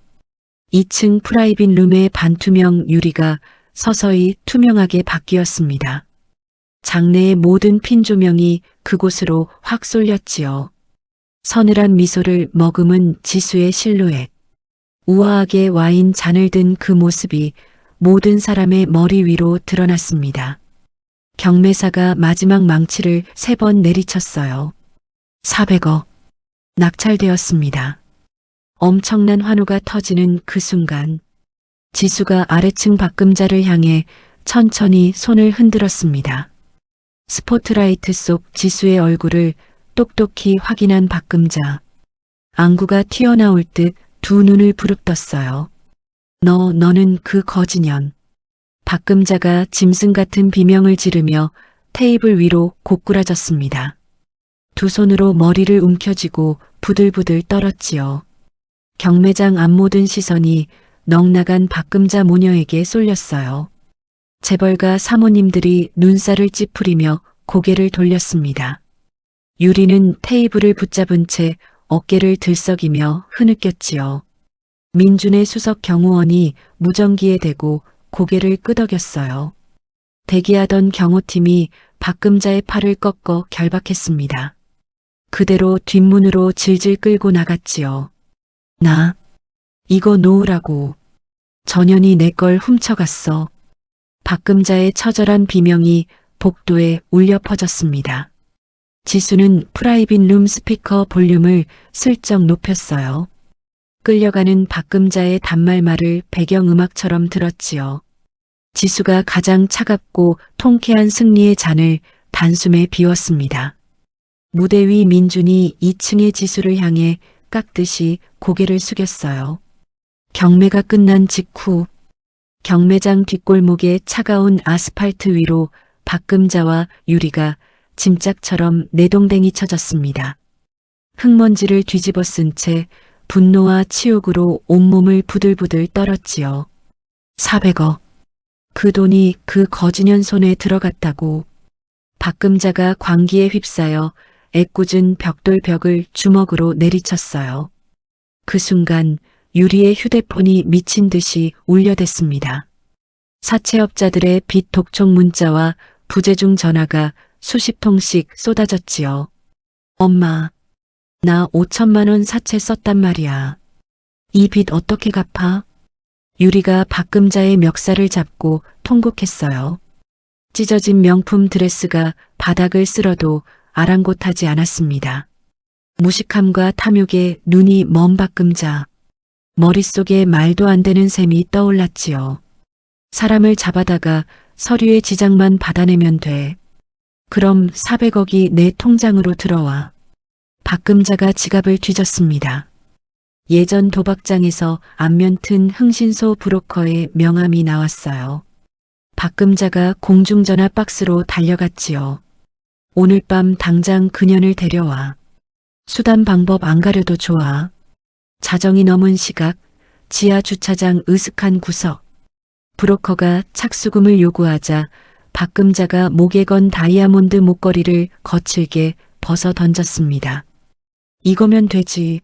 2층 프라이빗 룸의 반투명 유리가 서서히 투명하게 바뀌었습니다. 장내의 모든 핀 조명이 그곳으로 확 쏠렸지요. 서늘한 미소를 머금은 지수의 실루엣. 우아하게 와인 잔을 든 그 모습이 모든 사람의 머리 위로 드러났습니다. 경매사가 마지막 망치를 3번 내리쳤어요. 400억. 낙찰되었습니다. 엄청난 환호가 터지는 그 순간 지수가 아래층 박금자를 향해 천천히 손을 흔들었습니다. 스포트라이트 속 지수의 얼굴을 똑똑히 확인한 박금자. 안구가 튀어나올 듯 두 눈을 부릅떴어요. 너는 그 거지년. 박금자가 짐승 같은 비명을 지르며 테이블 위로 고꾸라졌습니다. 두 손으로 머리를 움켜쥐고 부들부들 떨었지요. 경매장 앞 모든 시선이 넉나간 박금자 모녀에게 쏠렸어요. 재벌가 사모님들이 눈살을 찌푸리며 고개를 돌렸습니다. 유리는 테이블을 붙잡은 채 어깨를 들썩이며 흐느꼈지요. 민준의 수석 경호원이 무전기에 대고 고개를 끄덕였어요. 대기하던 경호팀이 박금자의 팔을 꺾어 결박했습니다. 그대로 뒷문으로 질질 끌고 나갔지요. 나, 이거 놓으라고. 전현이 내 걸 훔쳐갔어. 박금자의 처절한 비명이 복도에 울려 퍼졌습니다. 지수는 프라이빗 룸 스피커 볼륨을 슬쩍 높였어요. 끌려가는 박금자의 단말말을 배경음악처럼 들었지요. 지수가 가장 차갑고 통쾌한 승리의 잔을 단숨에 비웠습니다. 무대 위 민준이 2층의 지수를 향해 깍듯이 고개를 숙였어요. 경매가 끝난 직후 경매장 뒷골목의 차가운 아스팔트 위로 박금자와 유리가 짐짝처럼 내동댕이 쳐졌습니다. 흙먼지를 뒤집어 쓴 채 분노와 치욕으로 온몸을 부들부들 떨었지요. 400억. 그 돈이 그 거지년 손에 들어갔다고. 박금자가 광기에 휩싸여 애꿎은 벽돌벽을 주먹으로 내리쳤어요. 그 순간 유리의 휴대폰이 미친 듯이 울려댔습니다. 사채업자들의 빚 독촉 문자와 부재중 전화가 수십 통씩 쏟아졌지요. 엄마, 나 5천만 원 사채 썼단 말이야. 이 빚 어떻게 갚아? 유리가 박금자의 멱살을 잡고 통곡했어요. 찢어진 명품 드레스가 바닥을 쓸어도 아랑곳하지 않았습니다. 무식함과 탐욕에 눈이 먼 박금자. 머릿속에 말도 안 되는 셈이 떠올랐지요. 사람을 잡아다가 서류의 지장만 받아내면 돼. 그럼 400억이 내 통장으로 들어와. 박금자가 지갑을 뒤졌습니다. 예전 도박장에서 안면 튼 흥신소 브로커의 명함이 나왔어요. 박금자가 공중전화 박스로 달려갔지요. 오늘 밤 당장 그년을 데려와. 수단 방법 안 가려도 좋아. 자정이 넘은 시각, 지하 주차장 으슥한 구석. 브로커가 착수금을 요구하자 박금자가 목에 건 다이아몬드 목걸이를 거칠게 벗어 던졌습니다. 이거면 되지.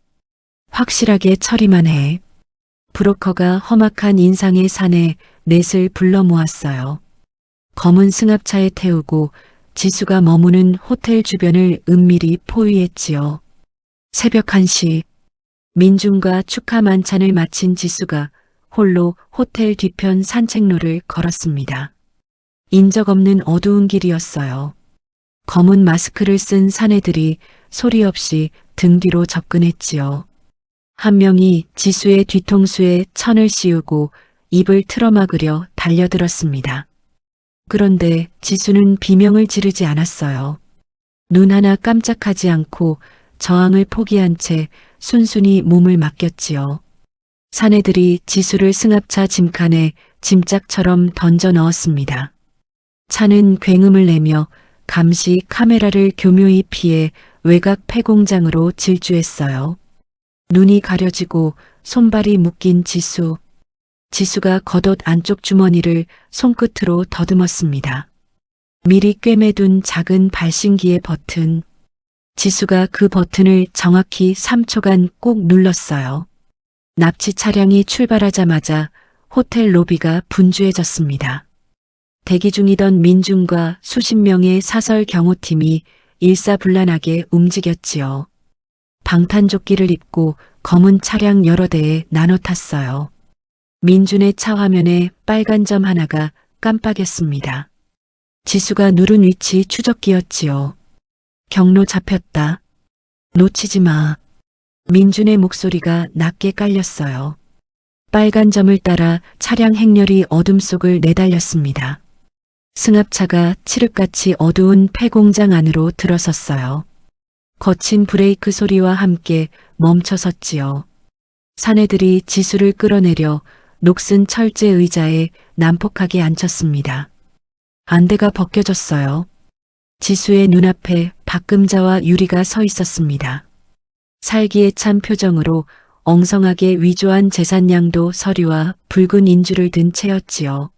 확실하게 처리만 해. 브로커가 험악한 인상의 산에 넷을 불러 모았어요. 검은 승합차에 태우고 지수가 머무는 호텔 주변을 은밀히 포위했지요. 새벽 1시 민중과 축하 만찬을 마친 지수가 홀로 호텔 뒤편 산책로를 걸었습니다. 인적 없는 어두운 길이었어요. 검은 마스크를 쓴 사내들이 소리 없이 등 뒤로 접근했지요. 한 명이 지수의 뒤통수에 천을 씌우고 입을 틀어막으려 달려들었습니다. 그런데 지수는 비명을 지르지 않았어요. 눈 하나 깜짝하지 않고 저항을 포기한 채 순순히 몸을 맡겼지요. 사내들이 지수를 승합차 짐칸에 짐짝처럼 던져 넣었습니다. 차는 굉음을 내며 감시 카메라를 교묘히 피해 외곽 폐공장으로 질주했어요. 눈이 가려지고 손발이 묶인 지수. 지수가 겉옷 안쪽 주머니를 손끝으로 더듬었습니다. 미리 꿰매둔 작은 발신기의 버튼. 지수가 그 버튼을 정확히 3초간 꼭 눌렀어요. 납치 차량이 출발하자마자 호텔 로비가 분주해졌습니다. 대기 중이던 민중과 수십 명의 사설 경호팀이 일사불란하게 움직였지요. 방탄조끼를 입고 검은 차량 여러 대에 나눠 탔어요. 민준의 차 화면에 빨간 점 하나가 깜빡였습니다. 지수가 누른 위치 추적기였지요. 경로 잡혔다. 놓치지 마. 민준의 목소리가 낮게 깔렸어요. 빨간 점을 따라 차량 행렬이 어둠 속을 내달렸습니다. 승합차가 칠흑같이 어두운 폐공장 안으로 들어섰어요. 거친 브레이크 소리와 함께 멈춰섰지요. 사내들이 지수를 끌어내려 녹슨 철제 의자에 난폭하게 앉혔습니다. 안대가 벗겨졌어요. 지수의 눈앞에 박금자와 유리가 서 있었습니다. 살기에 찬 표정으로 엉성하게 위조한 재산양도 서류와 붉은 인주를 든 채였지요.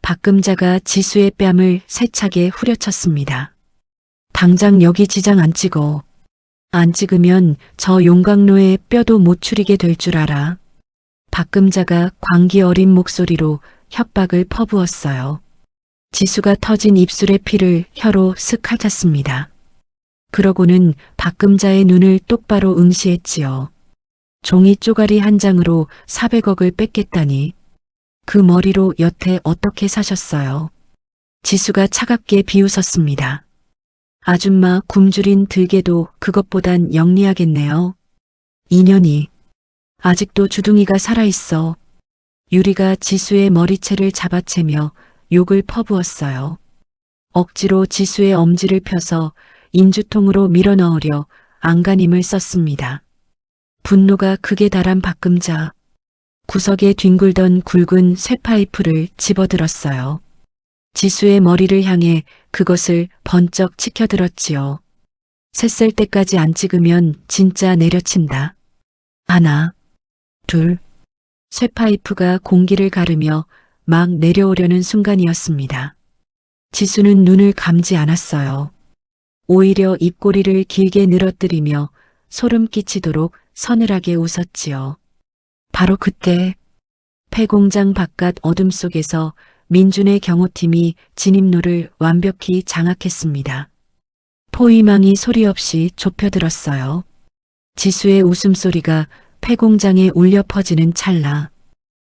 박금자가 지수의 뺨을 세차게 후려쳤습니다. 당장 여기 지장 안 찍어. 안 찍으면 저 용광로에 뼈도 못 추리게 될 줄 알아. 박금자가 광기 어린 목소리로 협박을 퍼부었어요. 지수가 터진 입술의 피를 혀로 슥 핥았습니다. 그러고는 박금자의 눈을 똑바로 응시했지요. 종이 쪼가리 한 장으로 400억을 뺏겠다니. 그 머리로 여태 어떻게 사셨어요? 지수가 차갑게 비웃었습니다. 아줌마 굶주린 들개도 그것보단 영리하겠네요. 2년이. 아직도 주둥이가 살아있어. 유리가 지수의 머리채를 잡아채며 욕을 퍼부었어요. 억지로 지수의 엄지를 펴서 인주통으로 밀어넣으려 안간힘을 썼습니다. 분노가 극에 달한 박금자. 구석에 뒹굴던 굵은 쇠파이프를 집어들었어요. 지수의 머리를 향해 그것을 번쩍 치켜들었지요. 셋셀 때까지 안 찍으면 진짜 내려친다. 하나, 둘. 쇠파이프가 공기를 가르며 막 내려오려는 순간이었습니다. 지수는 눈을 감지 않았어요. 오히려 입꼬리를 길게 늘어뜨리며 소름 끼치도록 서늘하게 웃었지요. 바로 그때 폐공장 바깥 어둠 속에서 민준의 경호팀이 진입로를 완벽히 장악했습니다. 포위망이 소리 없이 좁혀들었어요. 지수의 웃음소리가 폐공장에 울려 퍼지는 찰나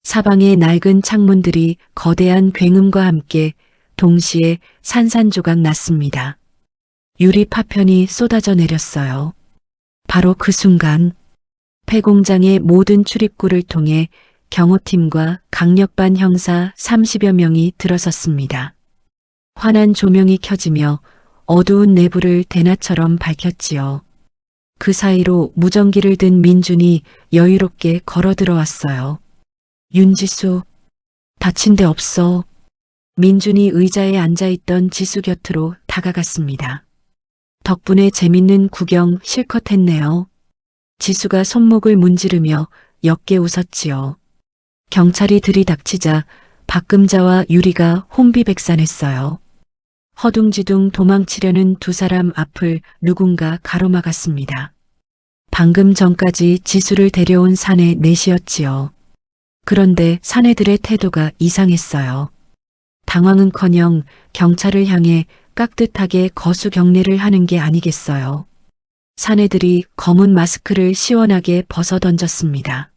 사방의 낡은 창문들이 거대한 굉음과 함께 동시에 산산조각 났습니다. 유리 파편이 쏟아져 내렸어요. 바로 그 순간 폐공장의 모든 출입구를 통해 경호팀과 강력반 형사 30여 명이 들어섰습니다. 환한 조명이 켜지며 어두운 내부를 대낮처럼 밝혔지요. 그 사이로 무전기를 든 민준이 여유롭게 걸어 들어왔어요. 윤지수, 다친 데 없어. 민준이 의자에 앉아있던 지수 곁으로 다가갔습니다. 덕분에 재밌는 구경 실컷 했네요. 지수가 손목을 문지르며 옅게 웃었지요. 경찰이 들이닥치자 박금자와 유리가 혼비백산했어요. 허둥지둥 도망치려는 두 사람 앞을 누군가 가로막았습니다. 방금 전까지 지수를 데려온 사내 넷이었지요. 그런데 사내들의 태도가 이상했어요. 당황은커녕 경찰을 향해 깍듯하게 거수 경례를 하는 게 아니겠어요. 사내들이 검은 마스크를 시원하게 벗어 던졌습니다.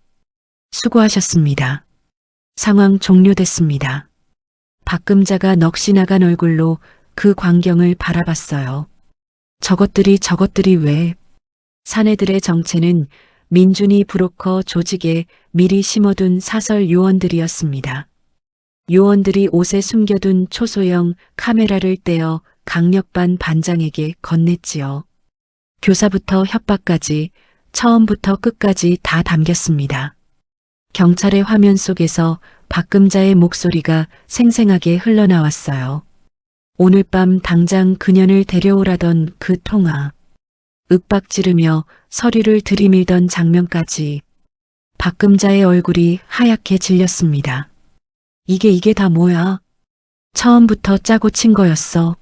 수고하셨습니다. 상황 종료됐습니다. 박금자가 넋이 나간 얼굴로 그 광경을 바라봤어요. 저것들이 왜? 사내들의 정체는 민준이 브로커 조직에 미리 심어둔 사설 요원들이었습니다. 요원들이 옷에 숨겨둔 초소형 카메라를 떼어 강력반 반장에게 건넸지요. 교사부터 협박까지 처음부터 끝까지 다 담겼습니다. 경찰의 화면 속에서 박금자의 목소리가 생생하게 흘러나왔어요. 오늘 밤 당장 그년을 데려오라던 그 통화. 윽박 지르며 서류를 들이밀던 장면까지 박금자의 얼굴이 하얗게 질렸습니다. 이게 다 뭐야? 처음부터 짜고 친 거였어.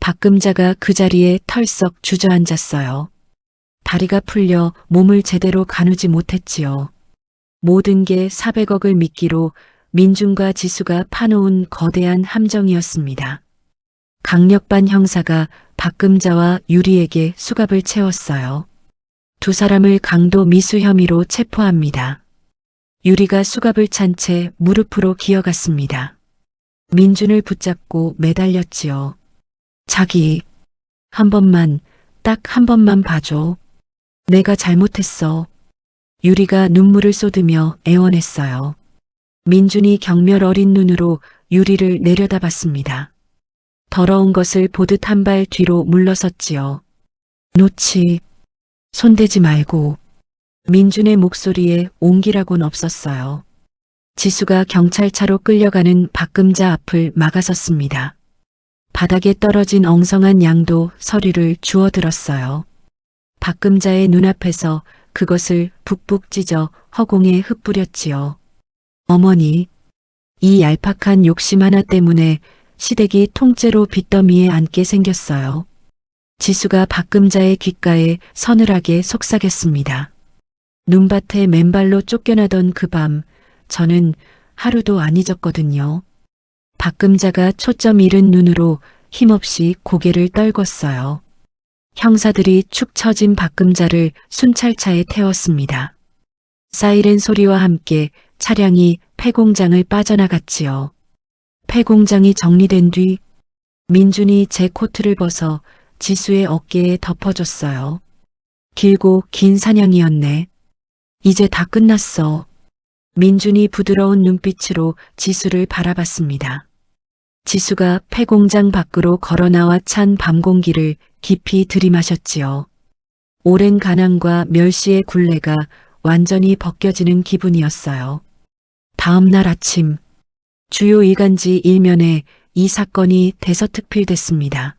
박금자가 그 자리에 털썩 주저앉았어요. 다리가 풀려 몸을 제대로 가누지 못했지요. 모든 게 400억을 미끼로 민준과 지수가 파놓은 거대한 함정이었습니다. 강력반 형사가 박금자와 유리에게 수갑을 채웠어요. 두 사람을 강도 미수 혐의로 체포합니다. 유리가 수갑을 찬 채 무릎으로 기어갔습니다. 민준을 붙잡고 매달렸지요. 자기, 한 번만, 딱 한 번만 봐줘. 내가 잘못했어. 유리가 눈물을 쏟으며 애원했어요. 민준이 경멸 어린 눈으로 유리를 내려다봤습니다. 더러운 것을 보듯 한 발 뒤로 물러섰지요. 놓치, 손대지 말고. 민준의 목소리에 온기라곤 없었어요. 지수가 경찰차로 끌려가는 박금자 앞을 막아섰습니다. 바닥에 떨어진 엉성한 양도 서류를 주워들었어요. 박금자의 눈앞에서 그것을 북북 찢어 허공에 흩뿌렸지요. 어머니, 이 얄팍한 욕심 하나 때문에 시댁이 통째로 빚더미에 앉게 생겼어요. 지수가 박금자의 귓가에 서늘하게 속삭였습니다. 눈밭에 맨발로 쫓겨나던 그 밤, 저는 하루도 안 잊었거든요. 박금자가 초점 잃은 눈으로 힘없이 고개를 떨궜어요. 형사들이 축 처진 박금자를 순찰차에 태웠습니다. 사이렌 소리와 함께 차량이 폐공장을 빠져나갔지요. 폐공장이 정리된 뒤 민준이 제 코트를 벗어 지수의 어깨에 덮어줬어요. 길고 긴 사냥이었네. 이제 다 끝났어. 민준이 부드러운 눈빛으로 지수를 바라봤습니다. 지수가 폐공장 밖으로 걸어나와 찬 밤 공기를 깊이 들이마셨지요. 오랜 가난과 멸시의 굴레가 완전히 벗겨지는 기분이었어요. 다음 날 아침, 주요 일간지 일면에 이 사건이 대서특필됐습니다.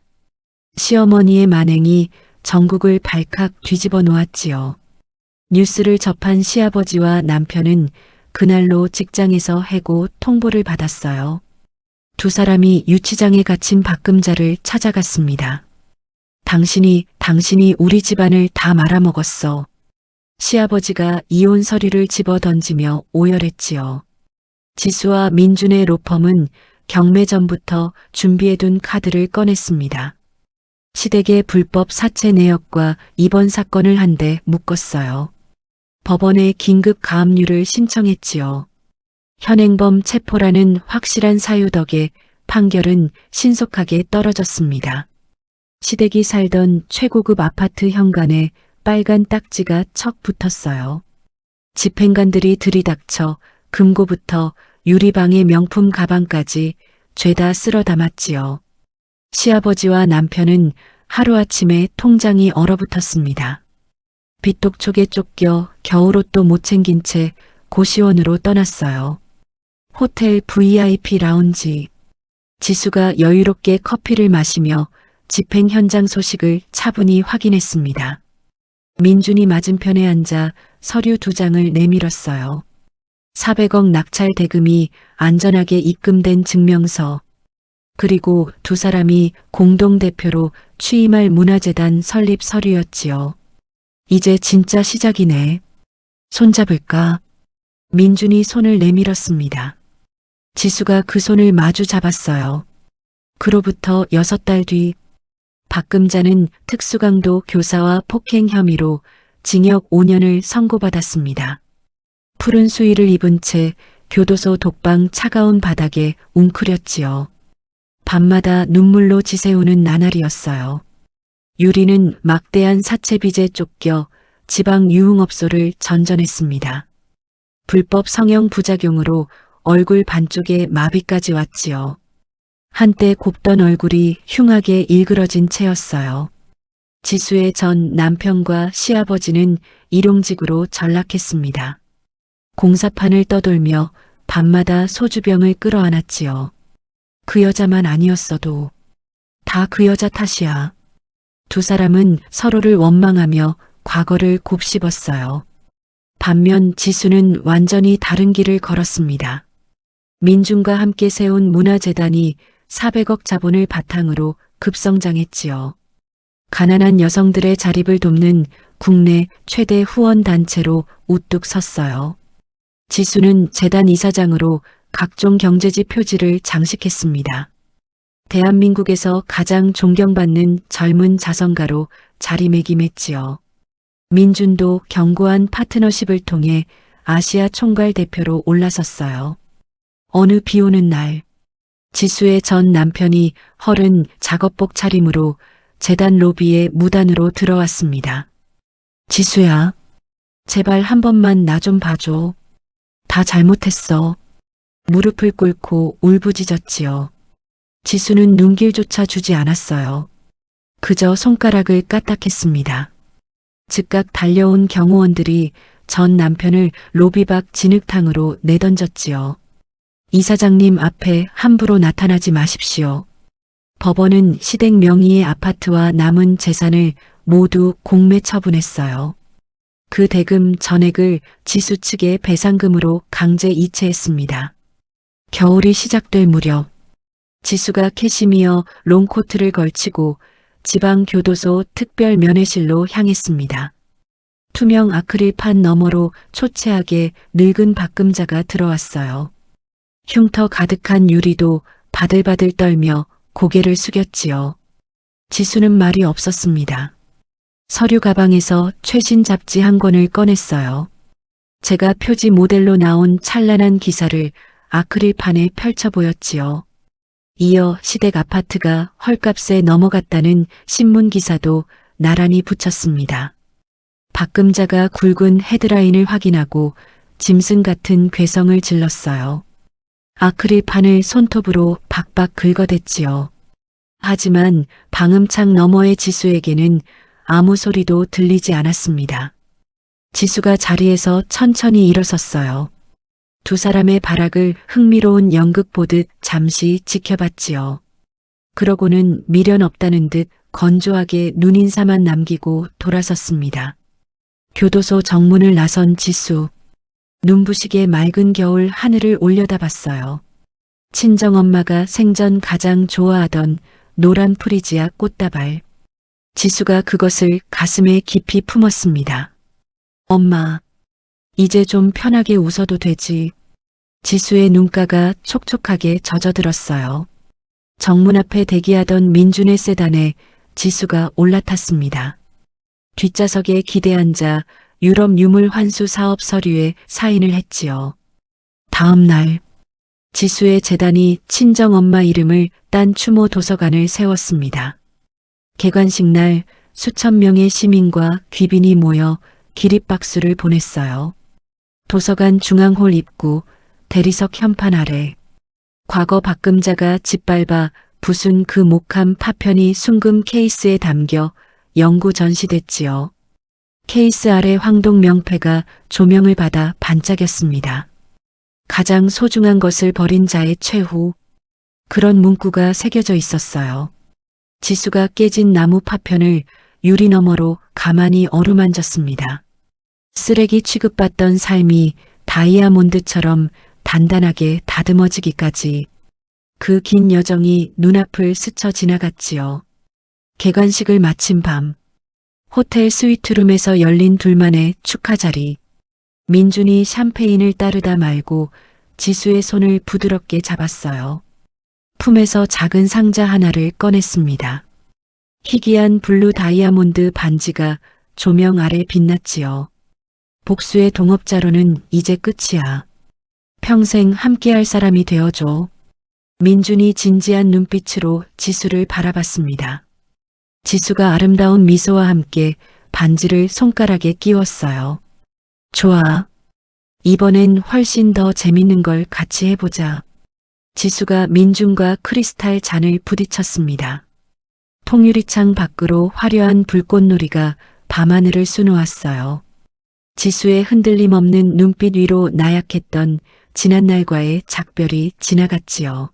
시어머니의 만행이 전국을 발칵 뒤집어 놓았지요. 뉴스를 접한 시아버지와 남편은 그날로 직장에서 해고 통보를 받았어요. 두 사람이 유치장에 갇힌 박금자를 찾아갔습니다. 당신이 우리 집안을 다 말아먹었어. 시아버지가 이혼 서류를 집어 던지며 오열했지요. 지수와 민준의 로펌은 경매 전부터 준비해둔 카드를 꺼냈습니다. 시댁의 불법 사채 내역과 이번 사건을 한데 묶었어요. 법원에 긴급 가압류를 신청했지요. 현행범 체포라는 확실한 사유 덕에 판결은 신속하게 떨어졌습니다. 시댁이 살던 최고급 아파트 현관에 빨간 딱지가 척 붙었어요. 집행관들이 들이닥쳐 금고부터 유리방의 명품 가방까지 죄다 쓸어 담았지요. 시아버지와 남편은 하루아침에 통장이 얼어붙었습니다. 빚독촉에 쫓겨 겨울옷도 못 챙긴 채 고시원으로 떠났어요. 호텔 VIP 라운지. 지수가 여유롭게 커피를 마시며 집행 현장 소식을 차분히 확인했습니다. 민준이 맞은편에 앉아 서류 2장을 내밀었어요. 400억 낙찰 대금이 안전하게 입금된 증명서, 그리고 2사람이 공동대표로 취임할 문화재단 설립 서류였지요. 이제 진짜 시작이네. 손잡을까? 민준이 손을 내밀었습니다. 지수가 그 손을 마주 잡았어요. 그로부터 6달 뒤 박금자는 특수강도 교사와 폭행 혐의로 징역 5년을 선고받았습니다. 푸른 수의를 입은 채 교도소 독방 차가운 바닥에 웅크렸지요. 밤마다 눈물로 지새우는 나날이었어요. 유리는 막대한 사채빚에 쫓겨 지방 유흥업소를 전전했습니다. 불법 성형 부작용으로 얼굴 반쪽에 마비까지 왔지요. 한때 곱던 얼굴이 흉하게 일그러진 채였어요. 지수의 전 남편과 시아버지는 일용직으로 전락했습니다. 공사판을 떠돌며 밤마다 소주병을 끌어안았지요. 그 여자만 아니었어도 다 그 여자 탓이야. 2사람은 서로를 원망하며 과거를 곱씹었어요. 반면 지수는 완전히 다른 길을 걸었습니다. 민준과 함께 세운 문화재단이 400억 자본을 바탕으로 급성장했지요. 가난한 여성들의 자립을 돕는 국내 최대 후원단체로 우뚝 섰어요. 지수는 재단 이사장으로 각종 경제지 표지를 장식했습니다. 대한민국에서 가장 존경받는 젊은 자선가로 자리매김했지요. 민준도 견고한 파트너십을 통해 아시아 총괄 대표로 올라섰어요. 어느 비 오는 날, 지수의 전 남편이 헐은 작업복 차림으로 재단 로비에 무단으로 들어왔습니다. 지수야, 제발 한 번만 나 좀 봐줘. 다 잘못했어. 무릎을 꿇고 울부짖었지요. 지수는 눈길조차 주지 않았어요. 그저 손가락을 까딱했습니다. 즉각 달려온 경호원들이 전 남편을 로비 밖 진흙탕으로 내던졌지요. 이사장님 앞에 함부로 나타나지 마십시오. 법원은 시댁 명의의 아파트와 남은 재산을 모두 공매 처분했어요. 그 대금 전액을 지수 측의 배상금으로 강제 이체했습니다. 겨울이 시작될 무렵 지수가 캐시미어 롱코트를 걸치고 지방교도소 특별 면회실로 향했습니다. 투명 아크릴판 너머로 초췌하게 늙은 박금자가 들어왔어요. 흉터 가득한 유리도 바들바들 떨며 고개를 숙였지요. 지수는 말이 없었습니다. 서류 가방에서 최신 잡지 한 권을 꺼냈어요. 제가 표지 모델로 나온 찬란한 기사를 아크릴판에 펼쳐 보였지요. 이어 시댁 아파트가 헐값에 넘어갔다는 신문 기사도 나란히 붙였습니다. 박금자가 굵은 헤드라인을 확인하고 짐승 같은 괴성을 질렀어요. 아크릴판을 손톱으로 박박 긁어댔지요. 하지만 방음창 너머의 지수에게는 아무 소리도 들리지 않았습니다. 지수가 자리에서 천천히 일어섰어요. 2사람의 발악을 흥미로운 연극 보듯 잠시 지켜봤지요. 그러고는 미련 없다는 듯 건조하게 눈인사만 남기고 돌아섰습니다. 교도소 정문을 나선 지수. 눈부시게 맑은 겨울 하늘을 올려다봤어요. 친정엄마가 생전 가장 좋아하던 노란 프리지아 꽃다발. 지수가 그것을 가슴에 깊이 품었습니다. 엄마, 이제 좀 편하게 웃어도 되지. 지수의 눈가가 촉촉하게 젖어들었어요. 정문 앞에 대기하던 민준의 세단에 지수가 올라탔습니다. 뒷좌석에 기대 앉아 유럽 유물 환수 사업 서류에 사인을 했지요. 다음 날 지수의 재단이 친정엄마 이름을 딴 추모 도서관을 세웠습니다. 개관식 날 수천 명의 시민과 귀빈이 모여 기립박수를 보냈어요. 도서관 중앙홀 입구 대리석 현판 아래 과거 박금자가 짓밟아 부순 그 목함 파편이 순금 케이스에 담겨 영구 전시됐지요. 케이스 아래 황동 명패가 조명을 받아 반짝였습니다. 가장 소중한 것을 버린 자의 최후. 그런 문구가 새겨져 있었어요. 지수가 깨진 나무 파편을 유리 너머로 가만히 어루만졌습니다. 쓰레기 취급받던 삶이 다이아몬드처럼 단단하게 다듬어지기까지 그 긴 여정이 눈앞을 스쳐 지나갔지요. 개관식을 마친 밤 호텔 스위트룸에서 열린 둘만의 축하 자리. 민준이 샴페인을 따르다 말고 지수의 손을 부드럽게 잡았어요. 품에서 작은 상자 하나를 꺼냈습니다. 희귀한 블루 다이아몬드 반지가 조명 아래 빛났지요. 복수의 동업자로는 이제 끝이야. 평생 함께할 사람이 되어줘. 민준이 진지한 눈빛으로 지수를 바라봤습니다. 지수가 아름다운 미소와 함께 반지를 손가락에 끼웠어요. 좋아. 이번엔 훨씬 더 재밌는 걸 같이 해보자. 지수가 민준과 크리스탈 잔을 부딪혔습니다. 통유리창 밖으로 화려한 불꽃놀이가 밤하늘을 수놓았어요. 지수의 흔들림 없는 눈빛 위로 나약했던 지난날과의 작별이 지나갔지요.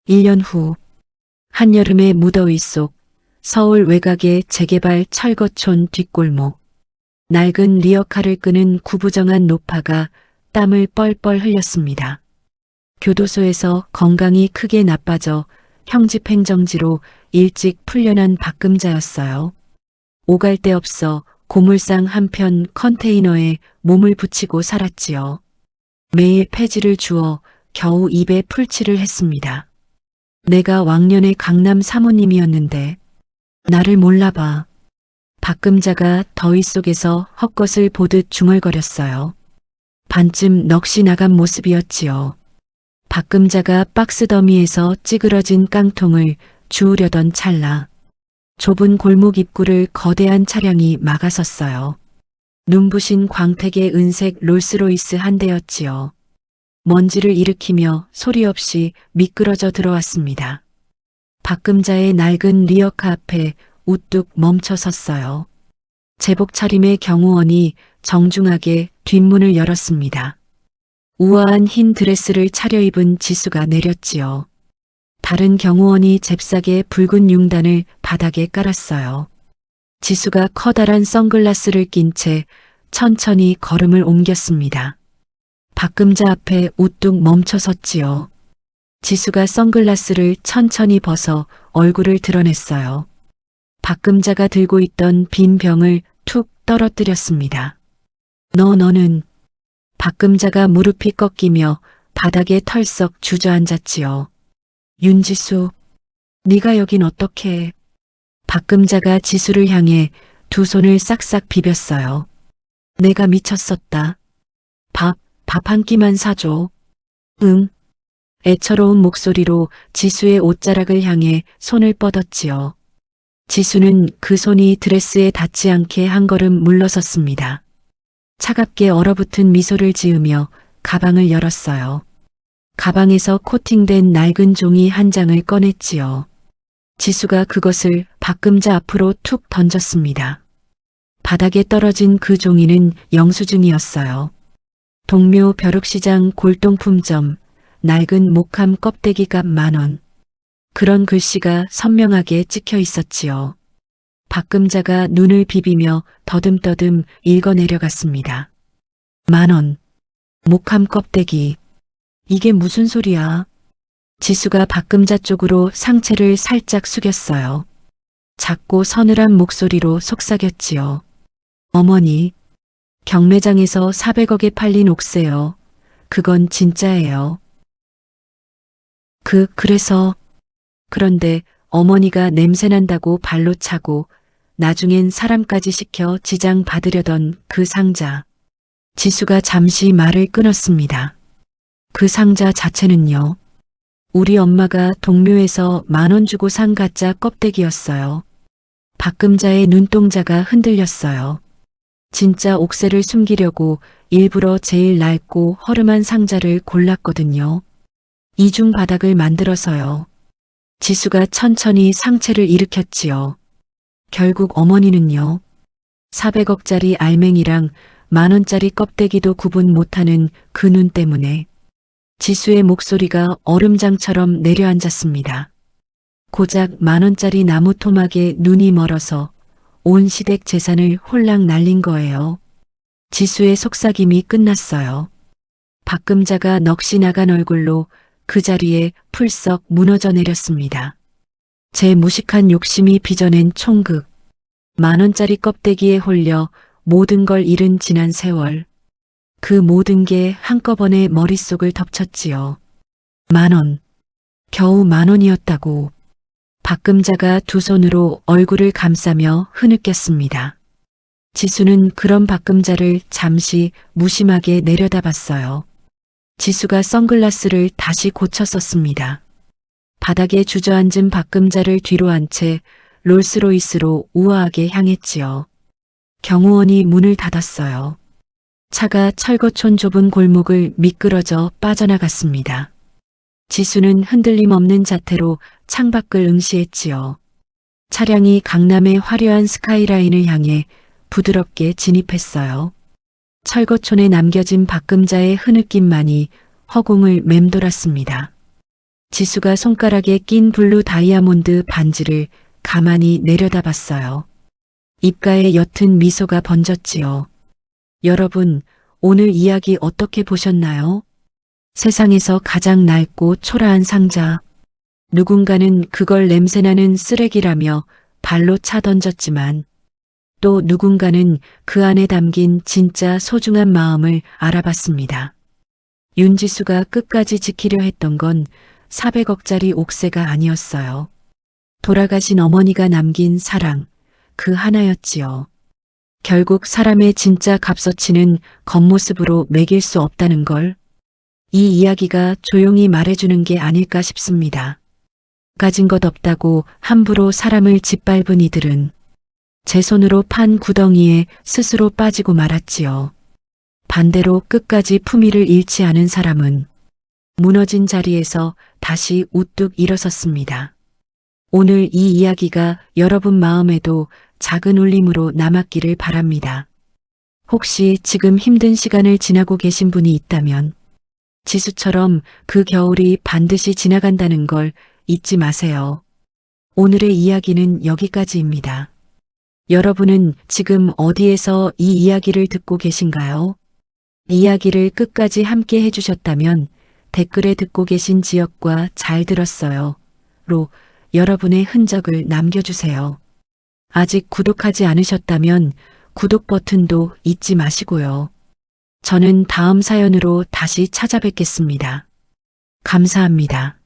1년 후 한여름의 무더위 속 서울 외곽의 재개발 철거촌 뒷골목. 낡은 리어카를 끄는 구부정한 노파가 땀을 뻘뻘 흘렸습니다. 교도소에서 건강이 크게 나빠져 형집행정지로 일찍 풀려난 박금자였어요. 오갈 데 없어 고물상 한편 컨테이너에 몸을 붙이고 살았지요. 매일 폐지를 주어 겨우 입에 풀칠을 했습니다. 내가 왕년의 강남 사모님이었는데 나를 몰라봐. 박금자가 더위 속에서 헛것을 보듯 중얼거렸어요. 반쯤 넋이 나간 모습이었지요. 박금자가 박스 더미에서 찌그러진 깡통을 주우려던 찰나 좁은 골목 입구를 거대한 차량이 막아섰어요. 눈부신 광택의 은색 롤스로이스 한 대였지요. 먼지를 일으키며 소리 없이 미끄러져 들어왔습니다. 박금자의 낡은 리어카 앞에 우뚝 멈춰 섰어요. 제복 차림의 경호원이 정중하게 뒷문을 열었습니다. 우아한 흰 드레스를 차려입은 지수가 내렸지요. 다른 경호원이 잽싸게 붉은 융단을 바닥에 깔았어요. 지수가 커다란 선글라스를 낀 채 천천히 걸음을 옮겼습니다. 박금자 앞에 우뚝 멈춰 섰지요. 지수가 선글라스를 천천히 벗어 얼굴을 드러냈어요. 박금자가 들고 있던 빈 병을 툭 떨어뜨렸습니다. 너는 박금자가 무릎이 꺾이며 바닥에 털썩 주저앉았지요. 윤지수, 네가 여긴 어떻게? 박금자가 지수를 향해 두 손을 싹싹 비볐어요. 내가 미쳤었다. 밥 한 끼만 사줘. 응. 애처로운 목소리로 지수의 옷자락을 향해 손을 뻗었지요. 지수는 그 손이 드레스에 닿지 않게 한 걸음 물러섰습니다. 차갑게 얼어붙은 미소를 지으며 가방을 열었어요. 가방에서 코팅된 낡은 종이 한 장을 꺼냈지요. 지수가 그것을 박금자 앞으로 툭 던졌습니다. 바닥에 떨어진 그 종이는 영수증이었어요. 동묘 벼룩시장 골동품점, 낡은 목함 껍데기값 10,000원. 그런 글씨가 선명하게 찍혀 있었지요. 박금자가 눈을 비비며 더듬더듬 읽어내려갔습니다. 10,000원. 목함 껍데기. 이게 무슨 소리야? 지수가 박금자 쪽으로 상체를 살짝 숙였어요. 작고 서늘한 목소리로 속삭였지요. 어머니, 경매장에서 400억에 팔린 옥새요. 그건 진짜예요. 그래서 그런데 어머니가 냄새난다고 발로 차고 나중엔 사람까지 시켜 지장 받으려던 그 상자. 지수가 잠시 말을 끊었습니다. 그 상자 자체는요. 우리 엄마가 동묘에서 10,000원 주고 산 가짜 껍데기였어요. 박금자의 눈동자가 흔들렸어요. 진짜 옥새를 숨기려고 일부러 제일 낡고 허름한 상자를 골랐거든요. 이중 바닥을 만들어서요. 지수가 천천히 상체를 일으켰지요. 결국 어머니는요. 400억짜리 알맹이랑 10,000원짜리 껍데기도 구분 못하는 그 눈 때문에 지수의 목소리가 얼음장처럼 내려앉았습니다. 고작 10,000원짜리 나무 토막에 눈이 멀어서 온 시댁 재산을 홀랑 날린 거예요. 지수의 속삭임이 끝났어요. 박금자가 넋이 나간 얼굴로 그 자리에 풀썩 무너져 내렸습니다. 제 무식한 욕심이 빚어낸 총극. 10,000원짜리 껍데기에 홀려 모든 걸 잃은 지난 세월. 그 모든 게 한꺼번에 머릿속을 덮쳤지요. 10,000원. 겨우 10,000원이었다고. 박금자가 두 손으로 얼굴을 감싸며 흐느꼈습니다. 지수는 그런 박금자를 잠시 무심하게 내려다봤어요. 지수가 선글라스를 다시 고쳐 썼습니다. 바닥에 주저앉은 박금자를 뒤로 한 채 롤스로이스로 우아하게 향했지요. 경호원이 문을 닫았어요. 차가 철거촌 좁은 골목을 미끄러져 빠져나갔습니다. 지수는 흔들림 없는 자태로 창밖을 응시했지요. 차량이 강남의 화려한 스카이라인을 향해 부드럽게 진입했어요. 철거촌에 남겨진 박금자의 흐느낌만이 허공을 맴돌았습니다. 지수가 손가락에 낀 블루 다이아몬드 반지를 가만히 내려다봤어요. 입가에 옅은 미소가 번졌지요. 여러분, 오늘 이야기 어떻게 보셨나요? 세상에서 가장 낡고 초라한 상자. 누군가는 그걸 냄새나는 쓰레기라며 발로 차 던졌지만 또 누군가는 그 안에 담긴 진짜 소중한 마음을 알아봤습니다. 윤지수가 끝까지 지키려 했던 건 400억짜리 옥새가 아니었어요. 돌아가신 어머니가 남긴 사랑, 그 하나였지요. 결국 사람의 진짜 값어치는 겉모습으로 매길 수 없다는 걸 이 이야기가 조용히 말해주는 게 아닐까 싶습니다. 가진 것 없다고 함부로 사람을 짓밟은 이들은 제 손으로 판 구덩이에 스스로 빠지고 말았지요. 반대로 끝까지 품위를 잃지 않은 사람은 무너진 자리에서 다시 우뚝 일어섰습니다. 오늘 이 이야기가 여러분 마음에도 작은 울림으로 남았기를 바랍니다. 혹시 지금 힘든 시간을 지나고 계신 분이 있다면 지수처럼 그 겨울이 반드시 지나간다는 걸 잊지 마세요. 오늘의 이야기는 여기까지입니다. 여러분은 지금 어디에서 이 이야기를 듣고 계신가요? 이야기를 끝까지 함께 해주셨다면 댓글에 듣고 계신 지역과 잘 들었어요.로 여러분의 흔적을 남겨주세요. 아직 구독하지 않으셨다면 구독 버튼도 잊지 마시고요. 저는 다음 사연으로 다시 찾아뵙겠습니다. 감사합니다.